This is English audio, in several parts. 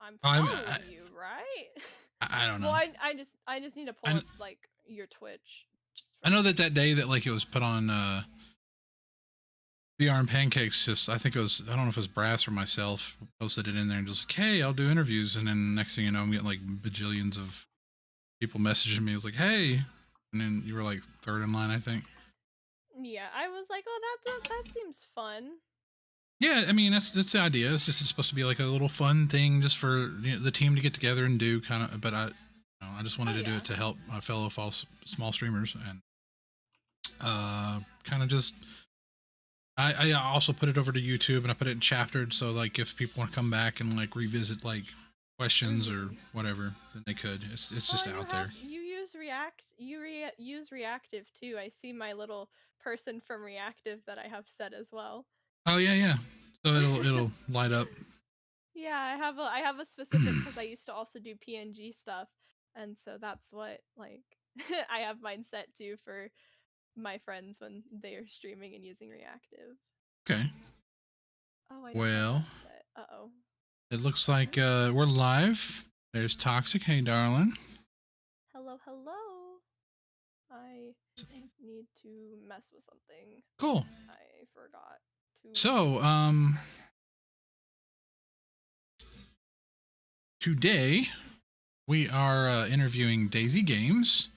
I'm I'm following you, right? I don't Well, know. I just need to pull I up like your Twitch just I for know that day that like it was put on VR and Pancakes. Just I think it was I don't know if it was Brass or myself posted it in there and just like, hey, I'll do interviews, and then next thing you know, I'm getting like bajillions of people messaging me. It was like, hey, and then you were like third in line, I think. Yeah, I was like, oh, that seems fun. Yeah, I mean that's the idea. It's just it's supposed to be like a little fun thing just for the team to get together and do kind of. But I just wanted Oh to do yeah. it to help my fellow small streamers and kind of just. I also put it over to YouTube and I put it in chaptered so like if people want to come back and like revisit like questions or Mhm. whatever, then they could. It's Oh, just and out there. you use use reactive too. I see my little person from reactive that I have set as well. Oh yeah, yeah. So it'll light up. Yeah, I have a specific because I used to also do PNG stuff, and so that's what like I have mine set to for my friends when they are streaming and using reactive. Okay. Oh, I don't have that Well, set. Uh-oh. it looks like we're live. There's Toxic. Hey, darling. Hello, hello. I need to mess with something. Cool. I forgot to So, today we are interviewing Daisy Games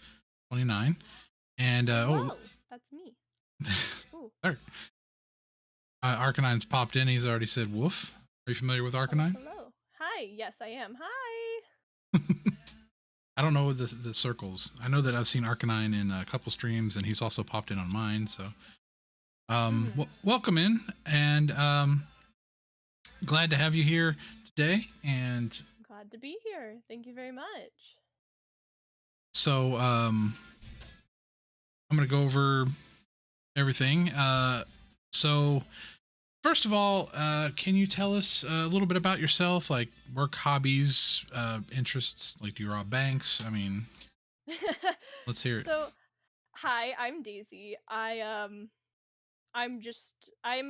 29 and Hello, that's me. Ooh. there. Arcanine's popped in. He's already said woof. Are you familiar with Hello, Arcanine? hello. Hi, yes I am. Hi. I don't know the circles. I know that I've seen Arcanine in a couple streams, and he's also popped in on mine. So, Mhm. welcome in, and glad to have you here today. And Glad to be here. Thank you very much. so, I'm gonna go over everything. So first of all, can you tell us a little bit about yourself, like work, hobbies, interests? Like, do you rob banks? I mean, let's hear it. So, hi, I'm Daisy. I'm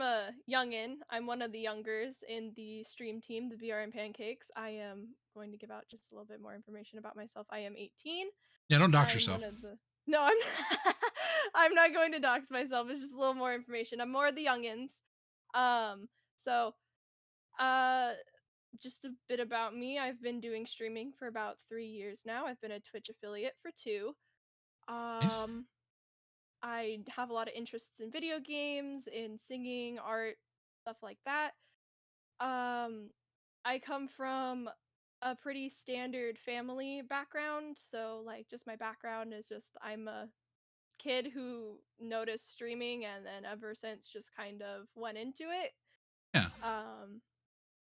a youngin. I'm one of the youngers in the stream team, the VR and Pancakes. I am going to give out just a little bit more information about myself. I am 18. Yeah, don't dox I'm yourself. one of the No, I'm I'm not going to dox myself. It's just a little more information. I'm more of the youngins. Um, so uh just a bit about me. I've been doing streaming for about 3 years now. I've been a Twitch affiliate for 2. Nice. Um I have a lot of interests in video games, in singing, art, stuff like that. Um, I come from a pretty standard family background, so like just my background is just I'm a kid who noticed streaming and then ever since just kind of went into it. Yeah. Um,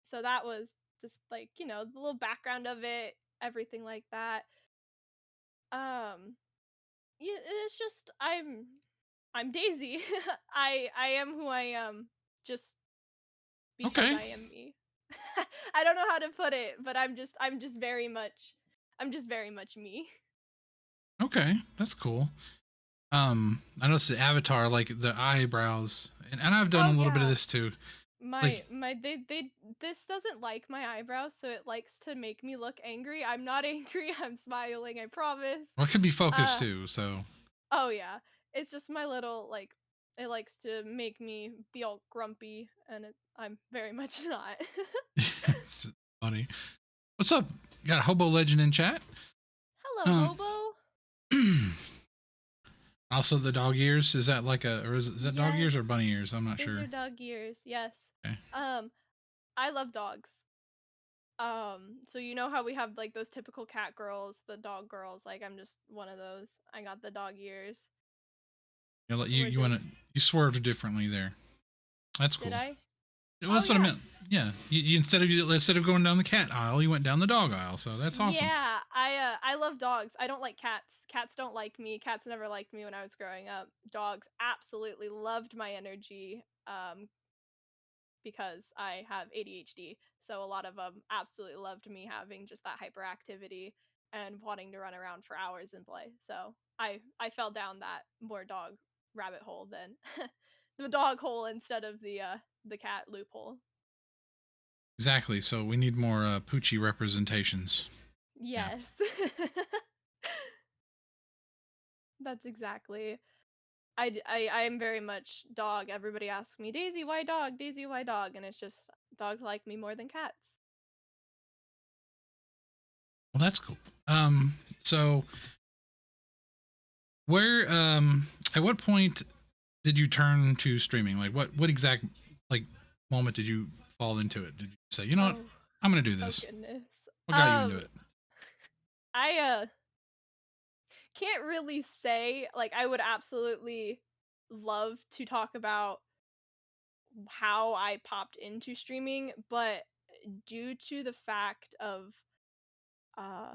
so that was just like, the little background of it, everything like that. Um, yeah, it's just I'm Daisy. I am who I am just because Okay. I am me. I don't know how to put it, but I'm just very much me. Okay. That's cool. I noticed the avatar, like the eyebrows, and I've done a Oh little bit of yeah. this too. Like, My they this doesn't like my eyebrows, so it likes to make me look angry. I'm not angry. I'm smiling, I promise. well, it could be focused Uh too. So, oh yeah. It's just my little like it likes to make me be all grumpy and I'm very much not. it's funny. What's up? You got a hobo legend in chat. Hello, Um, hobo. also the dog ears. Is that like a, or is that dog ears or Yes. bunny ears? I'm not Those sure. are dog ears. Yes. Okay. Um, I love dogs. So you know how we have like those typical cat girls, the dog girls, like I'm just one of those. I got the dog ears. We're You want just to you swerved differently there. That's Did cool. I? Well, Oh that's what I yeah. meant. Yeah, you instead of going down the cat aisle, you went down the dog aisle. So that's awesome. Yeah, I love dogs. I don't like cats. Cats don't like me. Cats never liked me when I was growing up. Dogs absolutely loved my energy. Because I have ADHD. So a lot of them absolutely loved me having just that hyperactivity and wanting to run around for hours and play. So I fell down that more dog rabbit hole than the dog hole instead of the cat loophole. Exactly. So we need more Poochie representations. Yeah. Yes. That's exactly. I am very much dog. Everybody asks me, "Daisy, why dog? Daisy, why dog?" And it's just dogs like me more than cats. Well, that's cool. So where at what point did you turn to streaming? Like what exact like moment did you fall into it? Did you say, you know what, Oh, I'm gonna do oh this? goodness. What got you into it? I can't really say, like, I would absolutely love to talk about how I popped into streaming, but due to the fact of uh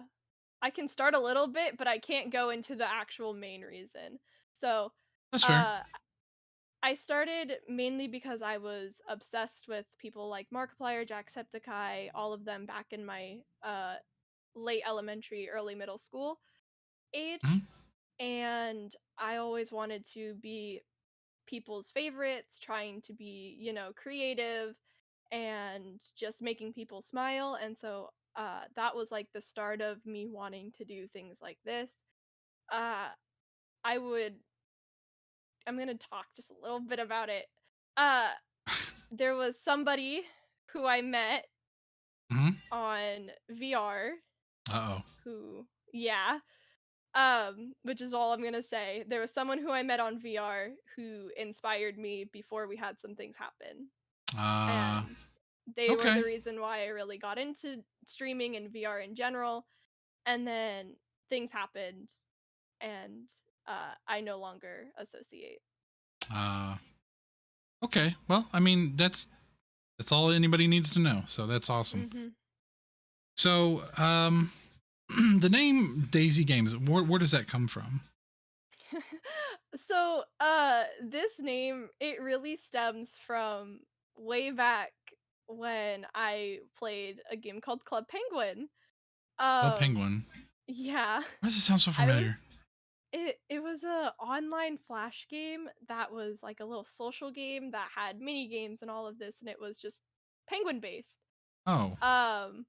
I can start a little bit, but I can't go into the actual main reason. So, That's fair. uh I started mainly because I was obsessed with people like Markiplier, Jacksepticeye, all of them back in my late elementary, early middle school age, Mhm. and I always wanted to be people's favorites, trying to be, creative and just making people smile. And so that was like the start of me wanting to do things like this. Uh, I would, I'm going to talk just a little bit about it. Uh, there was somebody who I met Mhm. on VR Uh-oh. who, yeah, which is all I'm gonna say. There was someone who I met on VR who inspired me before we had some things happen. Uh And they were okay. the reason why I really got into streaming and VR in general. And then things happened and I no longer associate. Uh okay. Well, I mean, that's all anybody needs to know. So that's awesome. Hmm. So, the name Daisy Games, where does that come from? So this name, it really stems from way back when I played a game called Club Penguin. Club Um Penguin. yeah. Why does it sound so I was familiar? it was a online flash game that was like a little social game that had mini games and all of this, and it was just penguin based. Oh, Um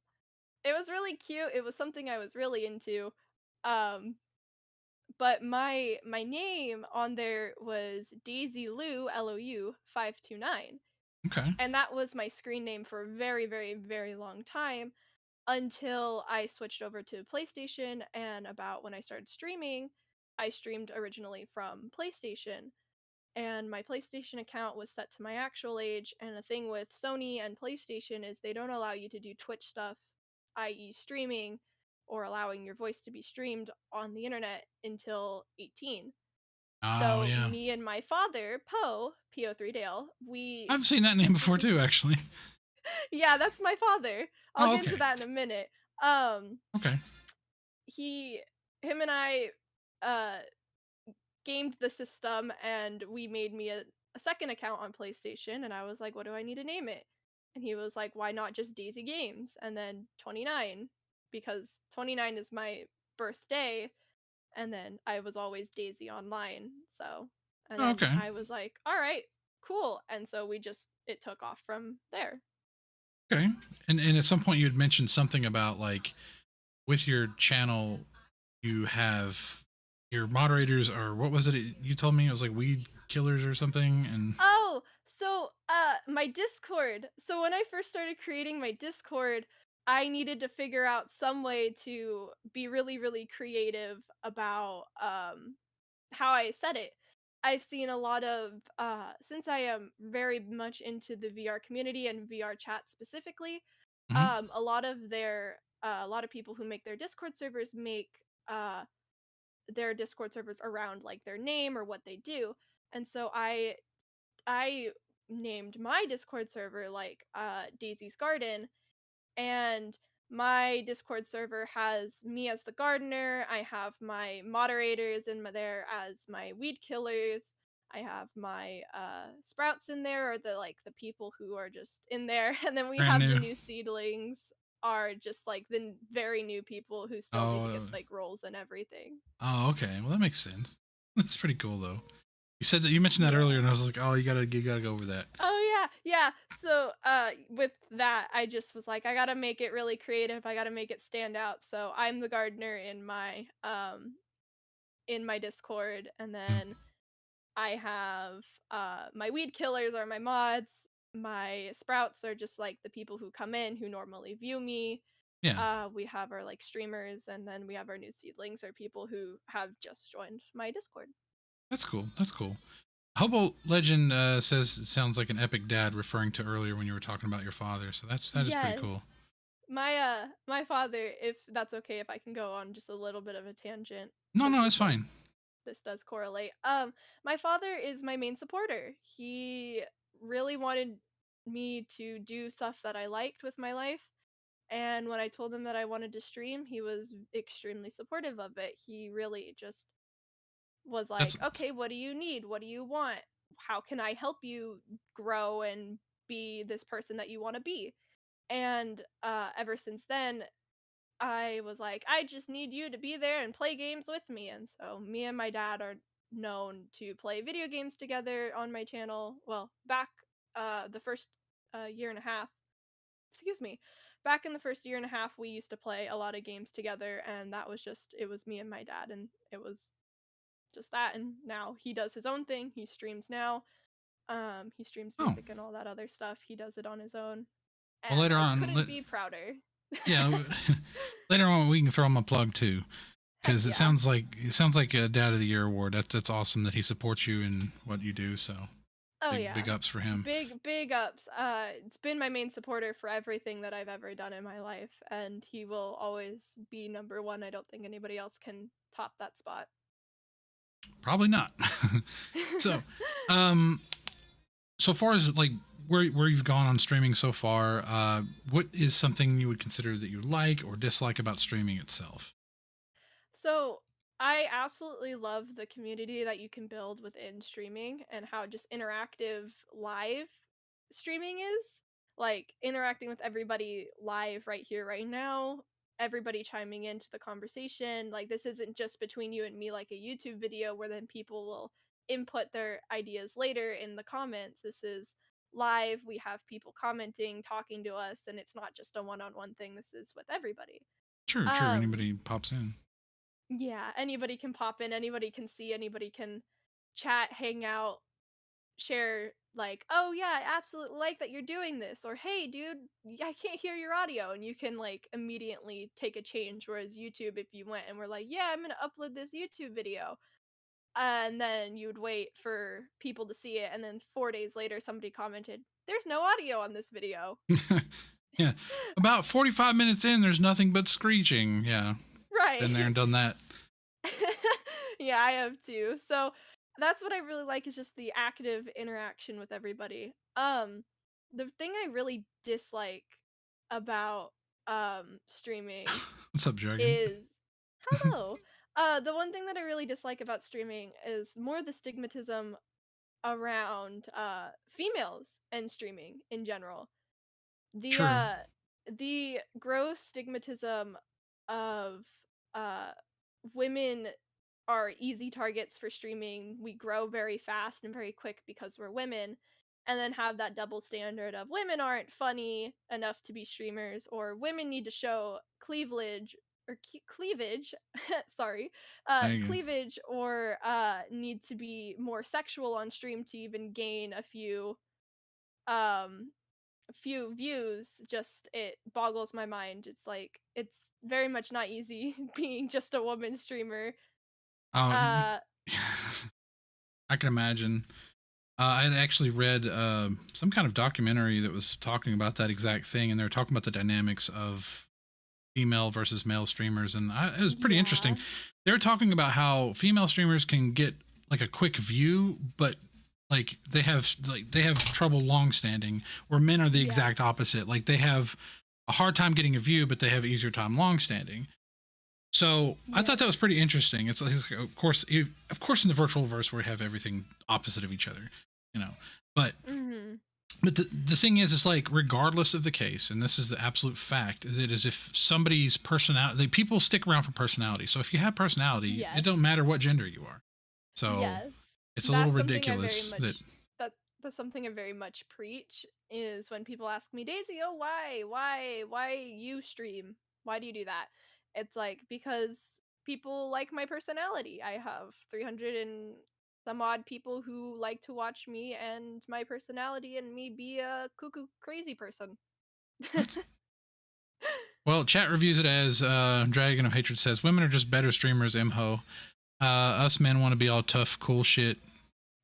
it was really cute. It was something I was really into. Um but my name on there was Daisy Lou Lou 529, okay. and that was my screen name for a very very very long time until I switched over to PlayStation. And about when I started streaming, I streamed originally from PlayStation, and my PlayStation account was set to my actual age. And the thing with Sony and PlayStation is they don't allow you to do Twitch stuff, i.e., streaming or allowing your voice to be streamed on the internet until 18. Oh, So yeah. me and my father, Po3 Dale, we I've seen that name took before this. too, actually. Yeah, that's my father. I'll Oh, get into okay. that in a minute. Um, Okay. he, him and I, uh, gamed the system, and we made me a second account on PlayStation. And I was like, what do I need to name it? And he was like, why not just Daisy Games? And then 29, because 29 is my birthday. And then I was always Daisy online. So, and Oh, then okay. I was like, all right, cool. And so it took off from there. Okay. And at some point you had mentioned something about like with your channel you have your moderators are what was it you told me it was like weed killers or something and Oh, so my Discord. So when I first started creating my Discord, I needed to figure out some way to be really really creative about how I said it. I've seen a lot of since I am very much into the VR community and VR chat specifically, Mhm. a lot of people who make their Discord servers make uh their Discord servers around like their name or what they do. And so I named my Discord server like Daisy's Garden, and my Discord server has me as the gardener. I have my moderators there as my weed killers. I have my sprouts in there, or the people who are just in there, and then we Brand have the new. new seedlings are just like the very new people who still need to get Oh, like roles and everything. oh, okay. Well, that makes sense. That's pretty cool though. You said that you mentioned that earlier Yeah. and I was like, "Oh, you got to go over that." Oh yeah. So, with that, I just was like, I gotta make it really creative. I gotta make it stand out. So I'm the gardener in my Discord, and Mm. then I have my weed killers are my mods. My sprouts are just like the people who come in who normally view me. Yeah, We have our like streamers, and then we have our new seedlings or people who have just joined my Discord. that's cool. That's cool. Hobo Legend says it sounds like an epic dad, referring to earlier when you were talking about your father. So that is pretty Yes. cool. My father, if that's okay if I can go on just a little bit of a tangent, No, because no, it's fine. this does correlate. My father is my main supporter. He really wanted me to do stuff that I liked with my life. And when I told him that I wanted to stream, he was extremely supportive of it. He really just was That's like, "Okay, what do you need? What do you want? How can I help you grow and be this person that you want to be?" And ever since then, I was like, "I just need you to be there and play games with me." And so me and my dad are known to play video games together on my channel. Well, back the first year and a half, excuse me, back in the first year and a half, we used to play a lot of games together, and that was just it was me and my dad, and it was just that. And now he does his own thing. He streams now. He streams oh music and all that other stuff. He does it on his own, well. and Later I on, couldn't be prouder. yeah, later on we can throw him a plug too, Heck because yeah. it sounds like a Dad of the Year award. That's awesome that he supports you in what you do. So Oh big yeah. ups for him. Big ups. It's been my main supporter for everything that I've ever done in my life, and he will always be number one. I don't think anybody else can top that spot. Probably not. So, um, so far as like where you've gone on streaming so far, what is something you would consider that you like or dislike about streaming itself? So, I absolutely love the community that you can build within streaming and how just interactive live streaming is. Like interacting with everybody live right here, right now, everybody chiming into the conversation. Like, this isn't just between you and me, like a YouTube video where then people will input their ideas later in the comments. This is live. We have people commenting, talking to us, and it's not just a one on one thing. This is with everybody. Sure, sure. Um, Anybody pops in. yeah, anybody can pop in, anybody can see, anybody can chat, hang out, share like, "Oh yeah, I absolutely like that you're doing this," or "Hey dude, I can't hear your audio," and you can like immediately take a change. Whereas YouTube, if you went and were like, "Yeah, I'm gonna upload this YouTube video," and then you would wait for people to see it, and then 4 days later somebody commented, "There's no audio on this video." Yeah, about 45 minutes in, there's nothing but screeching. Yeah, been there Right. and done that. Yeah, I have too. So that's what I really like is just the active interaction with everybody. The thing I really dislike about streaming What's up, Dragon? is hello. The one thing that I really dislike about streaming is more the stigmatism around females and streaming in general. The True. uh the gross stigmatism of uh women are easy targets for streaming. We grow very fast and very quick because we're women, and then have that double standard of women aren't funny enough to be streamers, or women need to show cleavage or cleavage, sorry, Thank you. cleavage, or need to be more sexual on stream to even gain um a few views. Just it boggles my mind. It's like it's very much not easy being just a woman streamer. Oh, uh I can imagine. I had actually read some kind of documentary that was talking about that exact thing, and they were talking about the dynamics of female versus male streamers, and it was pretty interesting. yeah. They were talking about how female streamers can get like a quick view, but they have trouble long standing, where men are the exact Yes. opposite. Like they have a hard time getting a view, but they have easier time long standing. So I thought that Yes. was pretty interesting. It's like, of course, of course, in the virtual verse, we have everything opposite of each other, you know. But Mhm. the thing is, it's like regardless of the case, and this is the absolute fact, that is if somebody's personality, people stick around for personality. So if you have personality, it don't Yes. matter what gender you are. So Yes. it's a little That's something I very ridiculous that much that That's something I very much preach is when people ask me, "Daisy, oh, why you stream? Why do you do that?" It's like, because people like my personality. I have 300 and some odd people who like to watch me and my personality and me be a cuckoo crazy person. That's well, chat reviews it as Dragon of Hatred says, "Women are just better streamers, imho. Us men want to be all tough, cool shit."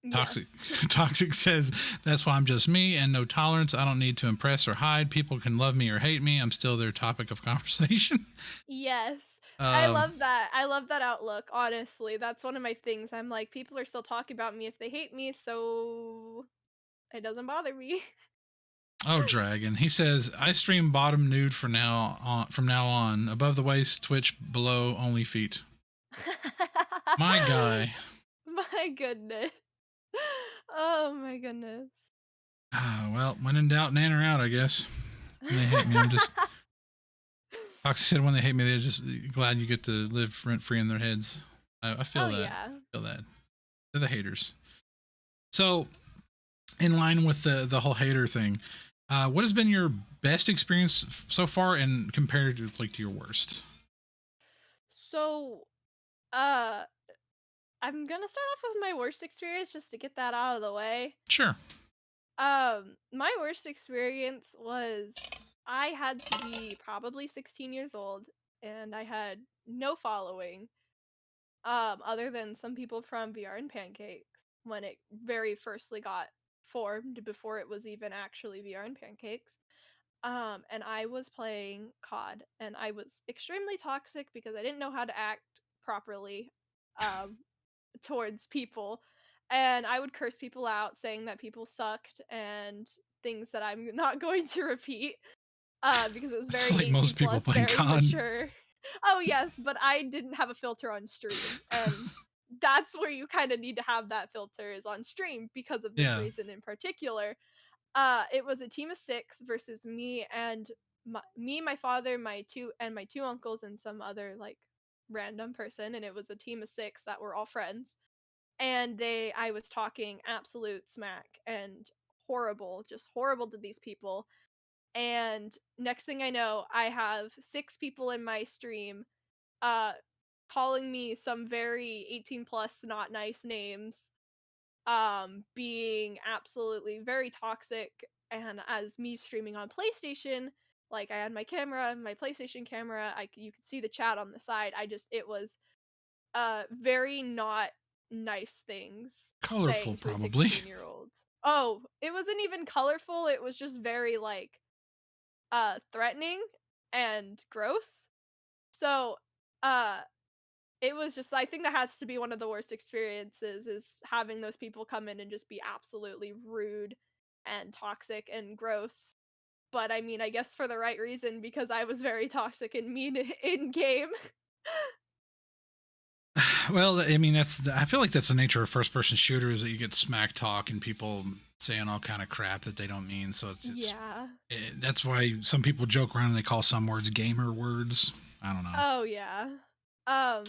Yes. Toxic Toxic says, "That's why I'm just me and no tolerance. I don't need to impress or hide. People can love me or hate me. I'm still their topic of conversation." Yes. I um, love that. I love that outlook, honestly. That's one of my things. I'm like, people are still talking about me if they hate me, so it doesn't bother me. oh, Dragon. He says, "I stream bottom nude from now on. Above the waist, Twitch, below only feet." My guy. My goodness. Oh my goodness. Well, when in doubt, nan her out, I guess. When they hate me, I'm just Fox said when they hate me, they're just glad you get to live rent free in their heads. I feel Oh, that. yeah. I feel that. They're the haters. So, in line with the whole hater thing, what has been your best experience so far, and compared to to your worst? So, uh, I'm gonna start off with my worst experience just to get that out of the way. Sure. My worst experience was I had to be probably 16 years old and I had no following, other than some people from VR and Pancakes when it very firstly got formed before it was even actually VR and Pancakes. And I was playing COD and I was extremely toxic because I didn't know how to act properly um towards people. And I would curse people out saying that people sucked and things that I'm not going to repeat because it was It's very like 18 most people plus, playing very COD. mature. Oh, yes, but I didn't have a filter on stream. And that's where you kind of need to have that filter is on stream because of this Yeah. reason in particular. It was a team of 6 versus me and my father, my two uncles, and some other like random person, and it was a team of 6 that were all friends. And I was talking absolute smack and horrible, just horrible to these people. And next thing I know, I have 6 people in my stream uh calling me some very 18 plus not nice names, being absolutely very toxic. And as me streaming on PlayStation, like I had my PlayStation camera, you could see the chat on the side. It was very not nice things Colorful, saying to a probably. 16-year-old. Oh, it wasn't even colorful, it was just very, like, threatening and gross. So, uh, it was just I think that has to be one of the worst experiences is having those people come in and just be absolutely rude and toxic and gross. But, I mean, I guess for the right reason because I was very toxic and mean in game. Well, I mean, I feel like that's the nature of first person shooters that you get smack talk and people saying all kind of crap that they don't mean. So Yeah. that's why some people joke around and they call some words gamer words. I don't know. Oh, yeah. Um,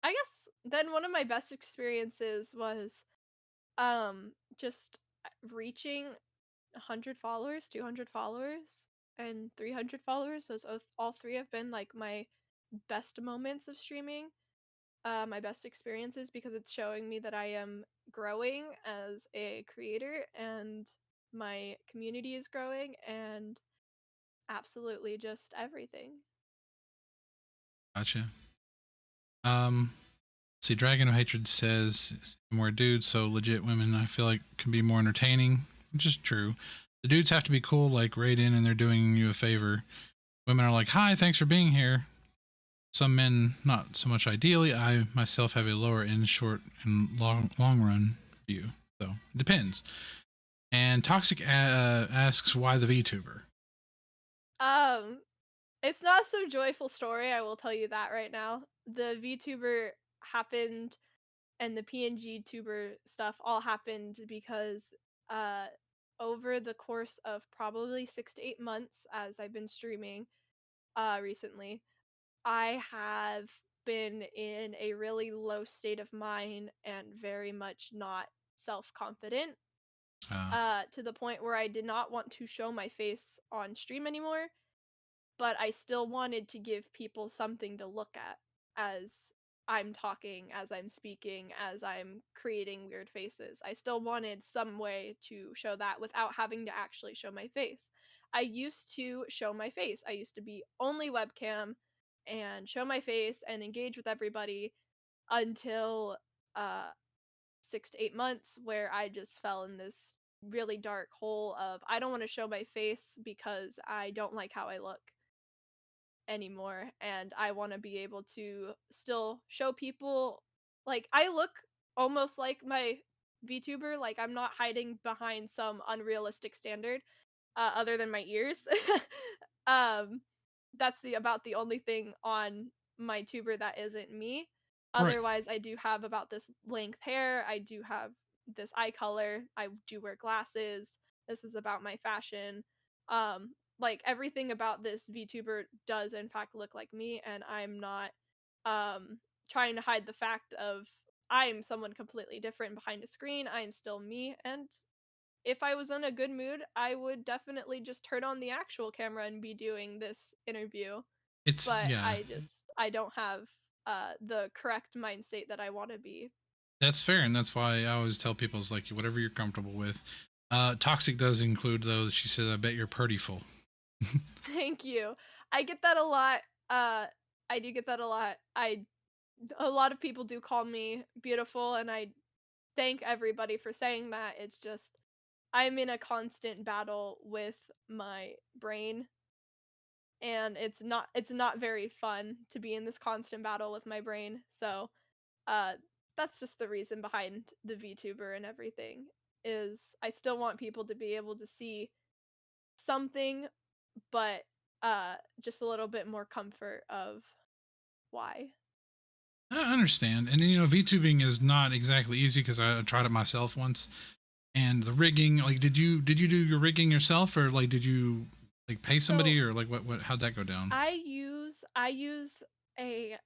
I guess then one of my best experiences was, just reaching 100 followers, 200 followers, and 300 followers. Those all 3 have been, like, my best moments of streaming, my best experiences because it's showing me that I am growing as a creator and my community is growing and absolutely just everything. Gotcha. Um, See, Dragon of Hatred says more dudes, so legit women I feel like can be more entertaining, which is true. The dudes have to be cool, like right in, and they're doing you a favor. Women are like, "Hi, thanks for being here." Some men, not so much ideally. I myself have a lower end, short, and long run view, so it depends. And Toxic asks why the VTuber. Um, it's not so joyful story, I will tell you that right now. The VTuber happened and the PNG tuber stuff all happened because uh over the course of probably 6 to 8 months as I've been streaming recently, I have been in a really low state of mind and very much not self-confident. Uh, to the point where I did not want to show my face on stream anymore, but I still wanted to give people something to look at as I'm talking, as I'm speaking, as I'm creating weird faces. I still wanted some way to show that without having to actually show my face. I used to show my face. I used to be only webcam and show my face and engage with everybody until uh 6 to 8 months where I just fell in this really dark hole of I don't want to show my face because I don't like how I look anymore, and I want to be able to still show people like I look almost like my VTuber, like I'm not hiding behind some unrealistic standard other than my ears. um that's the only thing on my tuber that isn't me. right. Otherwise, I do have about this length hair, I do have this eye color, I do wear glasses. This is about my fashion. Like everything about this VTuber does in fact look like me, and I'm not um trying to hide the fact of I'm someone completely different behind a screen. I am still me, and if I was in a good mood, I would definitely just turn on the actual camera and be doing this interview. It's But yeah, I don't have the correct mind state that I want to be. that's fair, and that's why I always tell people is like whatever you're comfortable with. Toxic does include though. She said, "I bet you're prettyful." Thank you. I get that a lot. Uh I do get that a lot. I A lot of people do call me beautiful, and I thank everybody for saying that. It's just I'm in a constant battle with my brain, and it's not very fun to be in this constant battle with my brain. So, uh that's just the reason behind the VTuber and everything is I still want people to be able to see something, but just a little bit more comfort of why. I understand, and you know, VTubing is not exactly easy because I tried it myself once, and the rigging. Like, did you do your rigging yourself, or like did you like pay somebody, So, or like what how'd that go down? I use a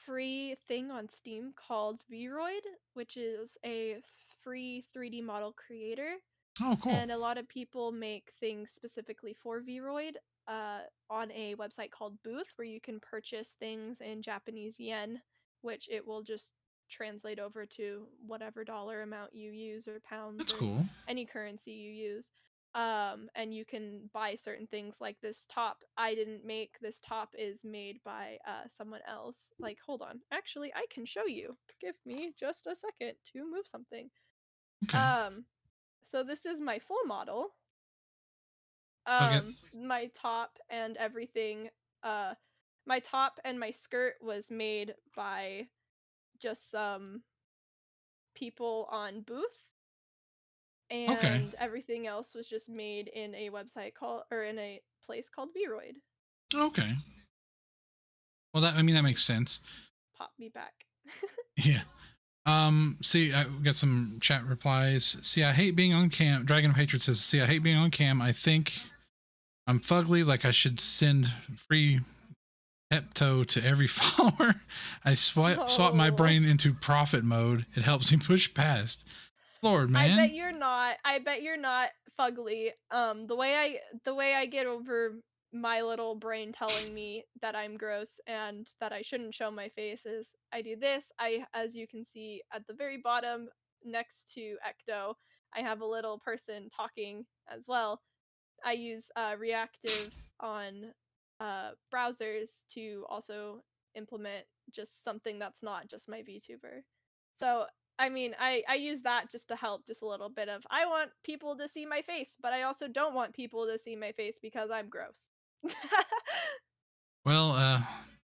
free thing on Steam called Vroid, which is a free 3D model creator, Oh, cool. and a lot of people make things specifically for Vroid on a website called Booth, where you can purchase things in Japanese yen, which it will just translate over to whatever dollar amount you use, or pounds, That's or cool. any currency you use. And you can buy certain things like this top. I didn't make this top; is made by someone else. Like, hold on, actually, I can show you. Give me just a second to move something. Okay. Um, so this is my full model. Okay. My top and everything, uh, my top and my skirt was made by just some people on Booth, Okay. and everything else was just made in a website called or in a place called Vroid. Okay. Well, that I mean that makes sense. Pop me back. Yeah. See, I got some chat replies. See, I hate being on cam. Dragon of Hatred says, "See, I hate being on cam. I think I'm fugly. Like I should send free Pepto to every follower. I swap my Oh. brain into profit mode. It helps me push past. Lord, I bet man. you're not. I bet you're not fugly. The way I get over my little brain telling me that I'm gross and that I shouldn't show my face is I do this. As you can see at the very bottom next to Ecto, I have a little person talking as well. I use reactive on browsers to also implement just something that's not just my VTuber. So I mean, I use that just to help just a little bit of I want people to see my face, but I also don't want people to see my face because I'm gross. Well,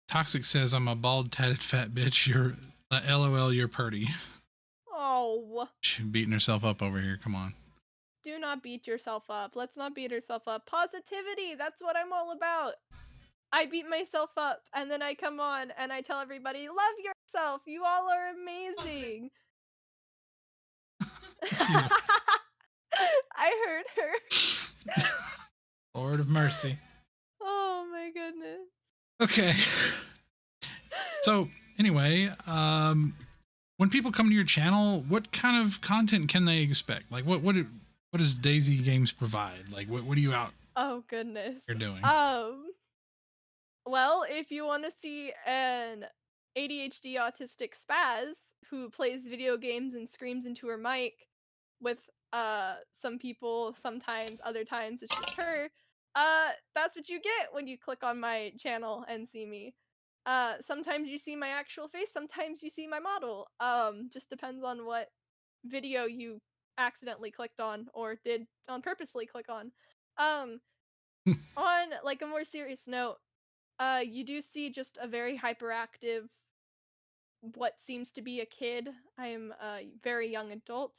Toxic says I'm a bald, tatted, fat bitch. You're LOL. You're pretty. Oh, She's beating herself up over here. Come on. do not beat yourself up. Let's not beat ourselves up. Positivity, that's what I'm all about. I beat myself up and then I come on and I tell everybody, "Love yourself. You all are amazing." It's you. I heard her. Lord of mercy. Oh my goodness. Okay. So anyway, when people come to your channel, what kind of content can they expect? Like what what does Daisy Games provide? Like, what are you out Oh goodness. here doing? Well, if you want to see an ADHD autistic spaz who plays video games and screams into her mic with some people sometimes, other times it's just her, that's what you get when you click on my channel and see me. Sometimes you see my actual face, sometimes you see my model. Just depends on what video you accidentally clicked on or did on purposely click on. Um on like a more serious note, you do see just a very hyperactive, what seems to be a kid. I am a very young adult.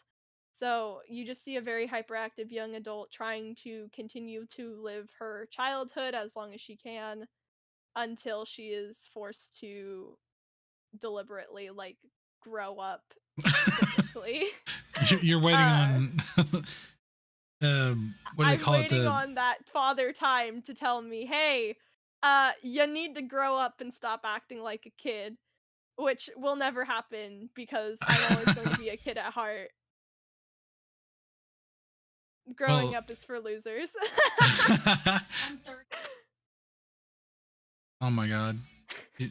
So you just see a very hyperactive young adult trying to continue to live her childhood as long as she can until she is forced to deliberately like grow up physically. You're waiting uh on what do they I'm call it? waiting The on that father time to tell me, "Hey, you need to grow up and stop acting like a kid." Which will never happen because I'm always going to be a kid at heart. Growing well. up is for losers. I'm 30. Oh my god.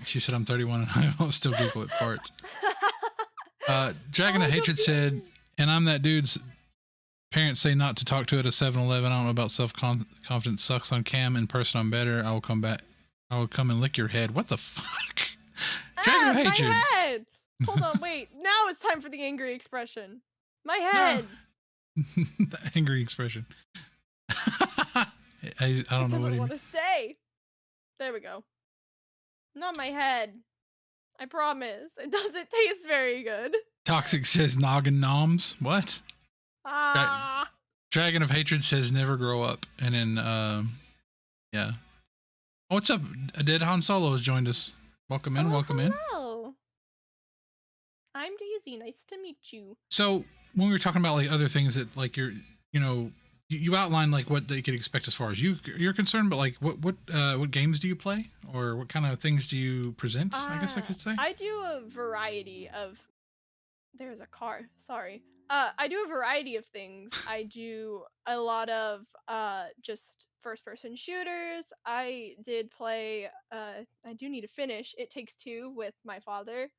She said I'm 31 and I will still Google it farts. Dragon of Oh, Hatred said, and I'm that dude's parents say not to talk to at a 7-Eleven. I don't know about self-confidence sucks on cam. In person, I'm better. I will come back. I will come and lick your head. What the fuck? Dragon of my Hatred. head! Hold on, wait. Now it's time for the angry expression. My No. head! The angry expression. I don't know what It doesn't he want to stay. There we go. Not my head. I promise. It doesn't taste very good. Toxic says noggin noms. What? Ah. Dragon of Hatred says never grow up. And then, yeah. Oh, what's up? Dead Han Solo has joined us. Welcome in, welcome in. Hello. I'm Daisy. Nice to meet you. So when we were talking about like other things that like you're, you know, you outlined like what they could expect as far as you're concerned, but like what games do you play or what kind of things do you present? I guess I could say. I do a variety of. There's a car. Sorry. I do a variety of things. I do a lot of just first person shooters. I did play I do need to finish It Takes Two with my father.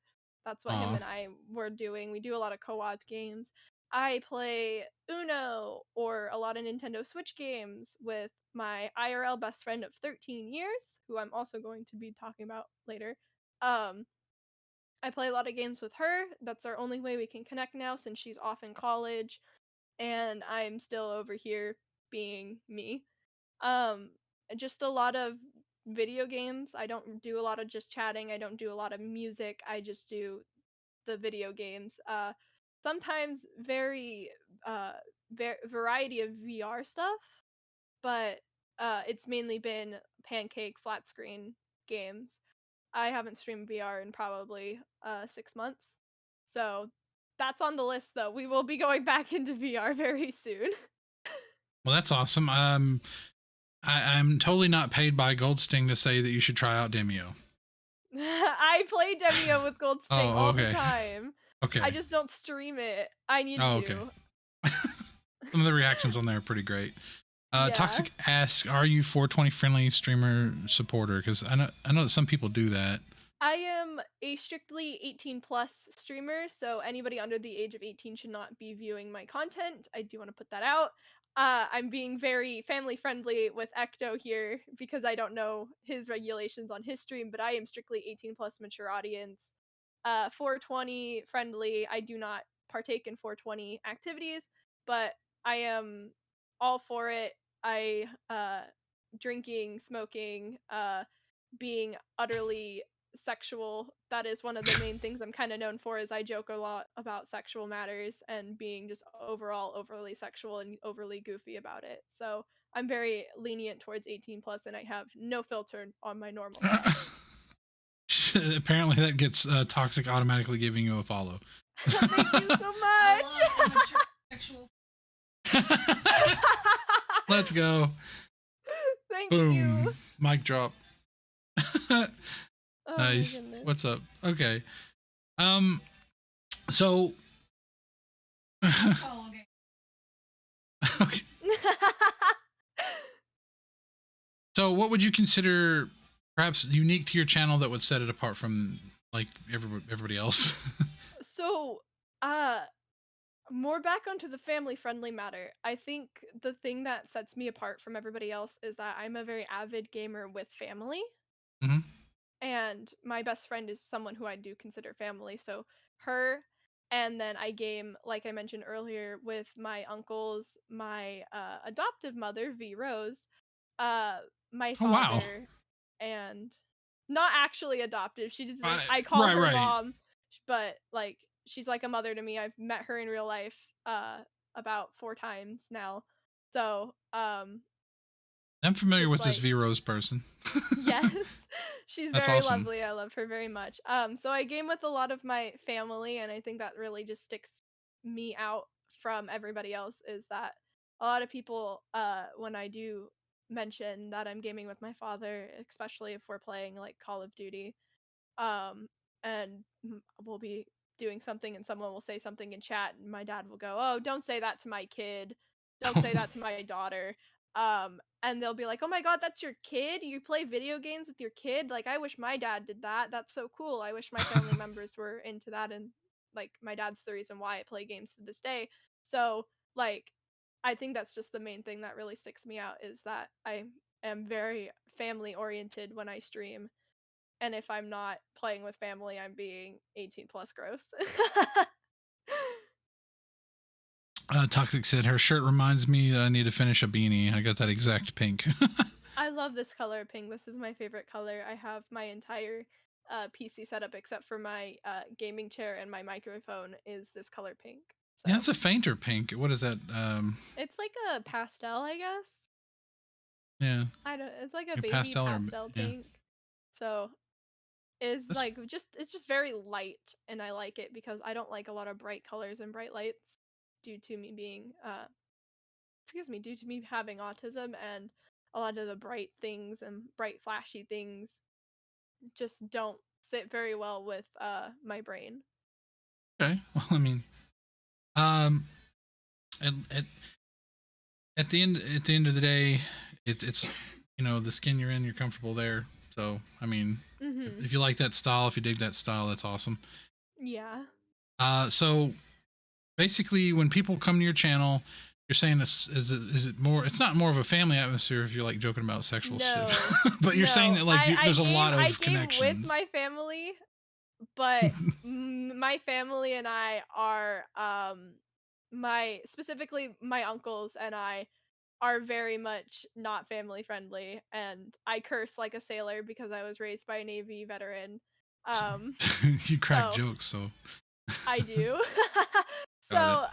That's what him Aw. and I were doing. We do a lot of co-op games. I play Uno or a lot of Nintendo Switch games with my IRL best friend of 13 years, who I'm also going to be talking about later. Um I play a lot of games with her. That's our only way we can connect now since she's off in college and I'm still over here being me. Um just a lot of video games. I don't do a lot of just chatting. I don't do a lot of music. I just do the video games. Sometimes very variety of VR stuff, but it's mainly been pancake flat screen games. I haven't streamed VR in probably 6 months. So that's on the list though. We will be going back into VR very soon. Well, that's awesome. I'm totally not paid by Goldsting to say that you should try out Demio. I play Demio with Gold Sting Oh, all the okay. time. Okay. I just don't stream it. I need Oh, to. okay. Some of the reactions on there are pretty great. Yeah. Toxic asks, "Are you 420 friendly streamer supporter?" Because I know that some people do that. I am a strictly 18 plus streamer, so anybody under the age of 18 should not be viewing my content. I do want to put that out. I'm being very family friendly with Ecto here because I don't know his regulations on his stream, but I am strictly 18 plus mature audience. 420 friendly. I do not partake in 420 activities, but I am all for it. I drinking, smoking, being utterly sexual. That is one of the main things I'm kind of known for is I joke a lot about sexual matters and being just overall overly sexual and overly goofy about it. So I'm very lenient towards 18 plus and I have no filter on my normal stuff. Apparently, that gets Toxic automatically giving you a follow. Thank you so I much. love amateur sexual. Let's go. Thank Boom. you. Mic drop. Oh Nice. What's up? Okay. So Oh, okay. Okay. So, what would you consider perhaps unique to your channel that would set it apart from like everybody else? So, uh, more back onto the family friendly matter. I think the thing that sets me apart from everybody else is that I'm a very avid gamer with family. Hmm. And my best friend is someone who I do consider family. So her, and then I game, like I mentioned earlier, with my uncles, my adoptive mother, V Rose, uh, my Oh wow! father, and not actually adoptive. She just Right, I call right, her right. mom, but like she's like a mother to me. I've met her in real life about 4 times now. So I'm familiar just with this like V Rose person. yes. She's That's very awesome. lovely. I love her very much. So I game with a lot of my family, and I think that really just sticks me out from everybody else is that a lot of people when I do mention that I'm gaming with my father, especially if we're playing like Call of Duty, um and we'll be doing something and someone will say something in chat and my dad will go, "Oh, don't say that to my kid. Don't say that to my daughter." And they'll be like, "Oh my god, that's your kid? You play video games with your kid? Like I wish my dad did that. That's so cool. I wish my family members were into that." And like my dad's the reason why I play games to this day. So, like I think that's just the main thing that really sticks me out is that I am very family oriented when I stream, and if I'm not playing with family, I'm being 18 plus gross. Toxic said her shirt reminds me that I need to finish a beanie. I got that exact pink. I love this color pink. This is my favorite color. I have my entire PC setup except for my gaming chair and my microphone is this color pink. Yeah, So it's a fainter pink. What is that? it's like a pastel, I guess. Yeah, I don't. It's like a your baby pastel or pastel yeah. pink. So is That's like it's just very light, and I like it because I don't like a lot of bright colors and bright lights due to me being due to me having autism, and a lot of the bright things and bright flashy things just don't sit very well with my brain. okay. Well, I mean, um, at, at at the end of the day, it's the skin you're in, you're comfortable there. So I mean, Mhm. if you like that style, if you dig that style, that's awesome. Yeah. So basically, when people come to your channel, you're saying this is it more? It's not more of a family atmosphere if you're like joking about sexual shit, No. but you're saying No. that like there's a lot I of game with connections. my family, but my family and I are my specifically my uncles and I are very much not family friendly, and I curse like a sailor because I was raised by a Navy veteran. Um You crack so jokes, so I do. got it. So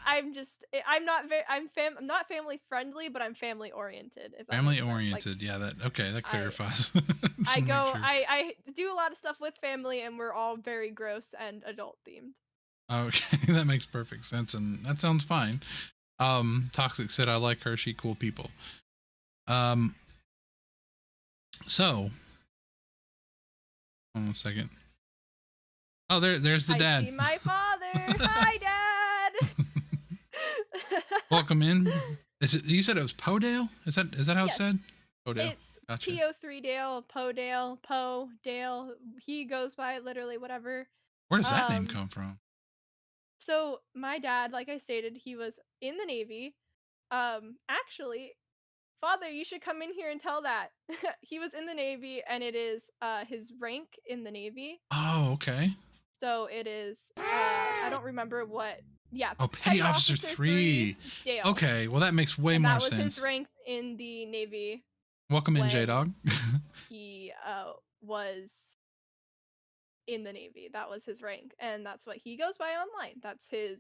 I'm not family friendly, but I'm family oriented, if that Family makes sense. Like oriented, yeah. That okay. That I clarifies. Just I want to make go sure. I do a lot of stuff with family and we're all very gross and adult themed. Okay, that makes perfect sense, and that sounds fine. Toxic said, "I like Hershey, cool people." Um, so hold on a second. Oh, there's the I dad. see my father. Hi, dad. Welcome in. Is it? You said it was Podale? Is that how it's Yes. said? Podale. It's Gotcha. PO3 Dale, Poe Dale, Poe Dale. He goes by literally whatever. Where does that name Um come from? so my dad, like I stated, he was in the Navy. Actually, father, you should come in here and tell that. He was in the Navy and it is his rank in the Navy. Oh, okay. So it is I don't remember what, yeah, Oh, Petty Petty Officer Officer 3 3. Dale. Okay, well that makes way And more that was his sense. rank in the Navy Welcome in, J when Dog. he was in the Navy. That was his rank, and that's what he goes by online. That's his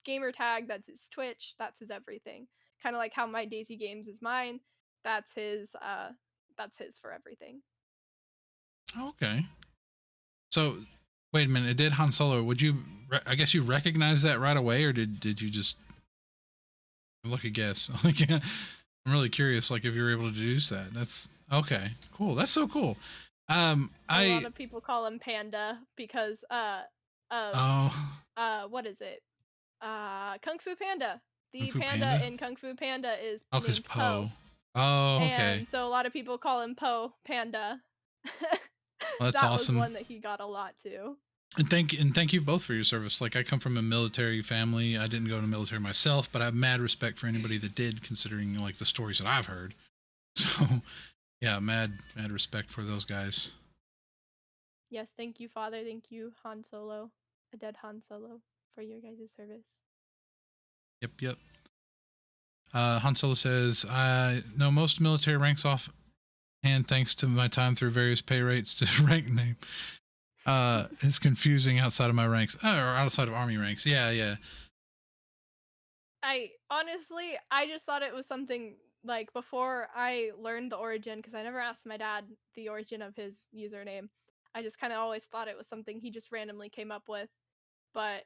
gamer tag, that's his Twitch, that's his everything. Kind of like how my Daisy Games is mine. That's his for everything. Okay. So, wait a minute. It did Han Solo. Would you? I guess you recognize that right away, or did you just look a guess? Like, I'm really curious. Like, if you were able to deduce that. That's okay. Cool. That's so cool. A lot of people call him Panda because of Oh, what is it? Kung Fu Panda. Kung The Fu panda Panda? in Kung Fu Panda is Oh, cause named Po, Poe. Oh, okay. and so a lot of people call him Po Panda. Well, that's That was awesome. one that he got a lot too. And thank you both for your service. Like, I come from a military family. I didn't go to the military myself, but I have mad respect for anybody that did, considering like the stories that I've heard. So, yeah, mad respect for those guys. Yes, thank you, Father. Thank you, Han Solo, a dead Han Solo, for your guys' service. Yep. Han Solo says, I know most military ranks off hand thanks to my time through various pay rates to rank name. It's confusing outside of my ranks, or outside of army ranks. Yeah. I honestly, I just thought it was something like before I learned the origin, because I never asked my dad the origin of his username. I just kind of always thought it was something he just randomly came up with. But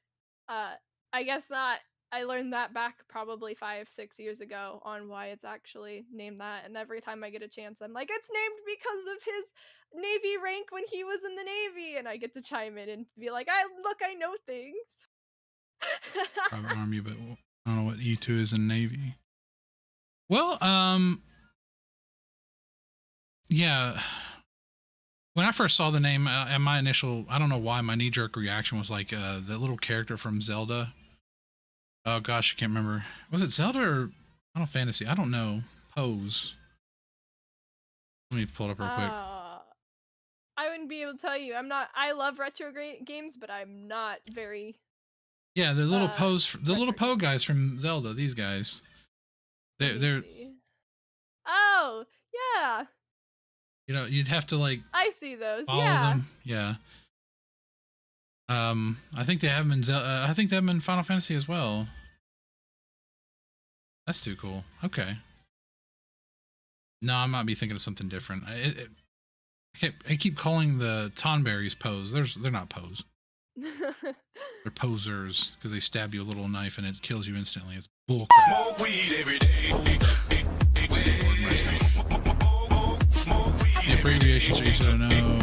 uh, I guess not. I learned that back probably 5, 6 years ago on why it's actually named that. And every time I get a chance, I'm like, it's named because of his Navy rank when he was in the Navy. And I get to chime in and be like, I know things. Private army, but I don't know what E2 is in Navy. Well, yeah. When I first saw the name, and my initial, I don't know why, my knee jerk reaction was like the little character from Zelda. Oh gosh, I can't remember. Was it Zelda or Final Fantasy? I don't know. Pose. Let me pull it up real quick. I wouldn't be able to tell you. I love retro games, but I'm not very. Yeah, the little Pose, the little retro Poe guys from Zelda. These guys. They're. see. Oh, yeah. You know, you'd have to like I see those. follow Yeah. them. Yeah. I think they have them in I think they have them in Final Fantasy as well. That's too cool. Okay. No, I might be thinking of something different. I keep calling the Tonberries Pose. They're not Pose. They're posers because they stab you a little knife and it kills you instantly. It's bull. Smoke weed every day. The abbreviations are used. I don't know.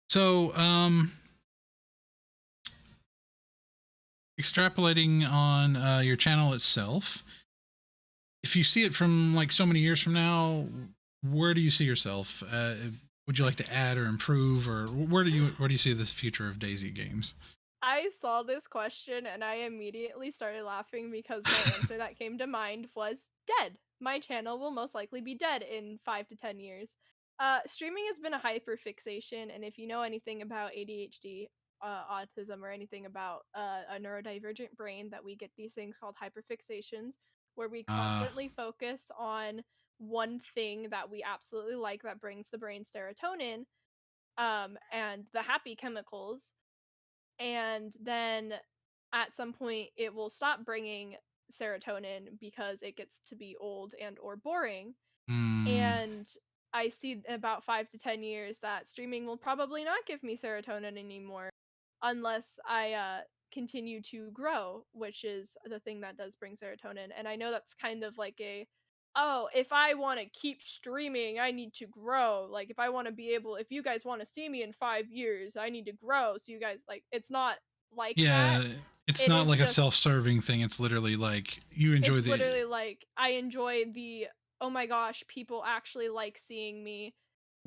So, extrapolating on your channel itself, if you see it from like so many years from now, where do you see yourself? Would you like to add or improve, or where do you see this future of Daisy games? I saw this question and I immediately started laughing because my answer that came to mind was dead. My channel will most likely be dead in 5 to 10 years. Streaming has been a hyperfixation, and if you know anything about ADHD, autism, or anything about a neurodivergent brain, that we get these things called hyperfixations, where we constantly focus on one thing that we absolutely like that brings the brain serotonin, and the happy chemicals, and then at some point it will stop bringing serotonin because it gets to be old and or boring. And I see about 5 to 10 years that streaming will probably not give me serotonin anymore unless I continue to grow, which is the thing that does bring serotonin. And I know that's kind of like oh, if I want to keep streaming, I need to grow. Like, if I want to be able, if you guys want to see me in 5 years, I need to grow. So you guys, like, it's not like that. It's It not is like a just, self-serving thing. It's literally like you enjoy it's literally like I enjoy the, oh my gosh, people actually like seeing me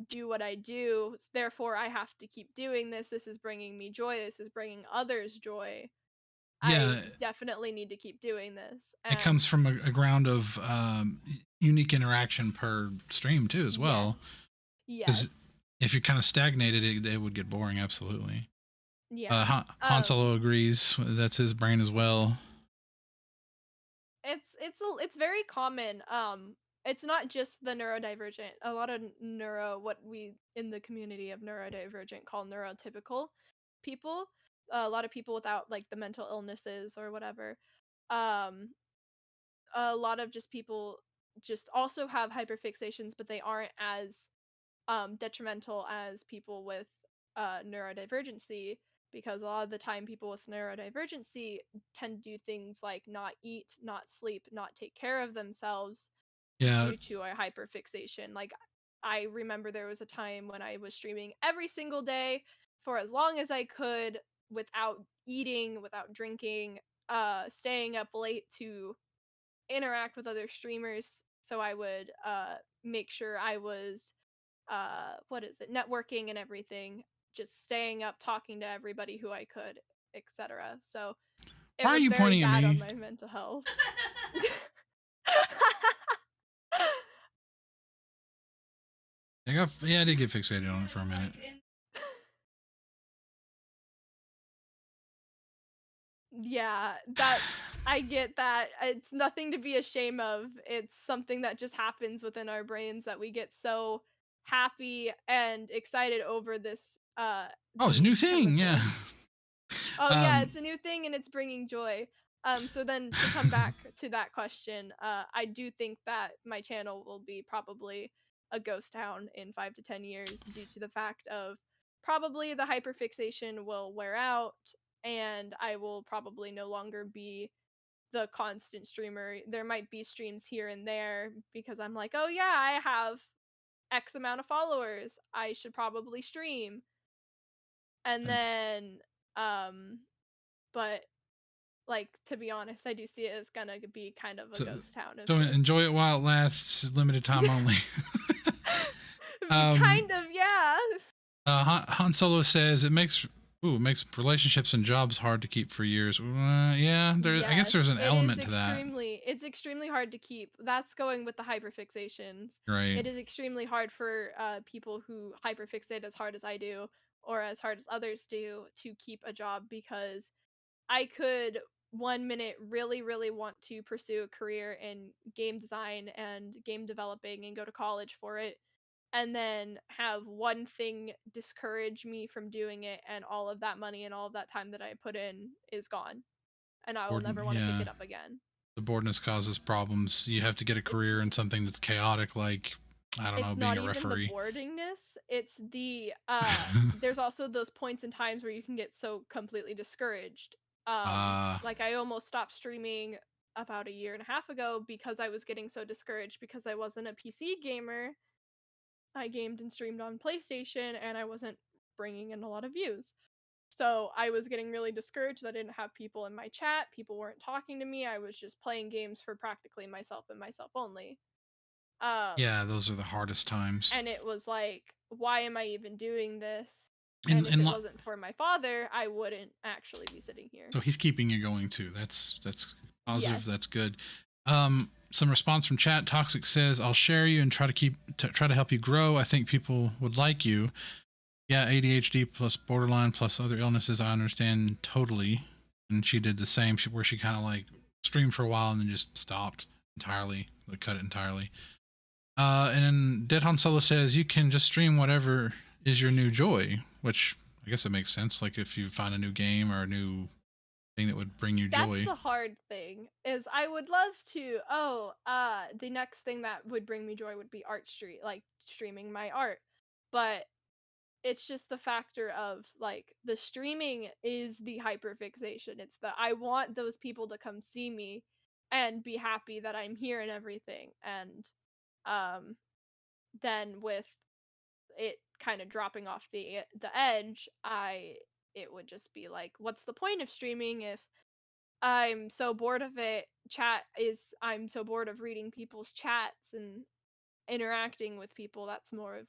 do what I do. Therefore, I have to keep doing this. This is bringing me joy. This is bringing others joy. Yeah, I definitely need to keep doing this. it comes from a ground of unique interaction per stream too, as well. Yes. If you're kind of stagnated, it would get boring. Absolutely. Yeah. Han Solo agrees. That's his brain as well. It's very common. It's not just the neurodivergent. A lot of what we in the community of neurodivergent call neurotypical people, a lot of people without like the mental illnesses or whatever, um a lot of just people just also have hyperfixations, but they aren't as detrimental as people with neurodivergency, because a lot of the time people with neurodivergency tend to do things like not eat, not sleep, not take care of themselves due to a hyperfixation. Like, I remember there was a time when I was streaming every single day for as long as I could without eating, without drinking, staying up late to interact with other streamers. So I would make sure I was what is it, networking and everything, just staying up talking to everybody who I could, etc. So it Why are was you very pointing at bad on me? my mental health. I did get fixated on it for a minute. Yeah, that I get that. It's nothing to be ashamed of. It's something that just happens within our brains that we get so happy and excited over this Oh, it's a new the thing. Yeah. chemical. Oh yeah, Um, it's a new thing and it's bringing joy. So then to come back to that question, I do think that my channel will be probably a ghost town in 5 to 10 years due to the fact of probably the hyperfixation will wear out and I will probably no longer be the constant streamer. There might be streams here and there because I'm like, "Oh yeah, I have X amount of followers. I should probably stream." And then um but like, to be honest, I do see it as gonna be kind of a so, ghost town of so just enjoy it while it lasts. Limited time only. kind of, yeah. Han Solo says it makes relationships and jobs hard to keep for years. Yeah, I guess Yes, there's an it is element to that. it's extremely hard to keep. That's going with the hyperfixations. Right. It is extremely hard for people who hyperfixate as hard as I do or as hard as others do to keep a job because I could 1 minute really, really want to pursue a career in game design and game developing and go to college for it, and then have one thing discourage me from doing it, and all of that money and all of that time that I put in is gone, and I will never want to pick Yeah. it up again. The boredness causes problems. You have to get a It's career in something that's chaotic, like, I don't know, it's being not a even the referee. boredingness, it's the there's also those points and times where you can get so completely discouraged. Ah, Like I almost stopped streaming about a year and a half ago because I was getting so discouraged because I wasn't a PC gamer. I gamed and streamed on PlayStation and I wasn't bringing in a lot of views. So I was getting really discouraged that I didn't have people in my chat, people weren't talking to me. I was just playing games for practically myself and myself only. yeah, those are the hardest times. And it was like, why am I even doing this? And And if and it wasn't for my father, I wouldn't actually be sitting here. so he's keeping you going too. That's positive. Yes. That's good. Some response from chat. Toxic says, "I'll share you and try to help you grow. I think people would like you. Yeah, ADHD plus borderline plus other illnesses. I understand totally." And she did the same. Where she kind of like streamed for a while and then just stopped entirely, like cut it entirely. And then Dead Han Solo says, "You can just stream whatever is your new joy," which I guess it makes sense. Like if you find a new game or a new thing that would bring you That's joy. the hard thing. Is I would love to the next thing that would bring me joy would be art stream like streaming my art. But it's just the factor of like the streaming is the hyperfixation. It's the I want those people to come see me and be happy that I'm here and everything. And um then with it kind of dropping off the edge, it would just be like, what's the point of streaming if I'm so bored of it? I'm so bored of reading people's chats and interacting with people. That's more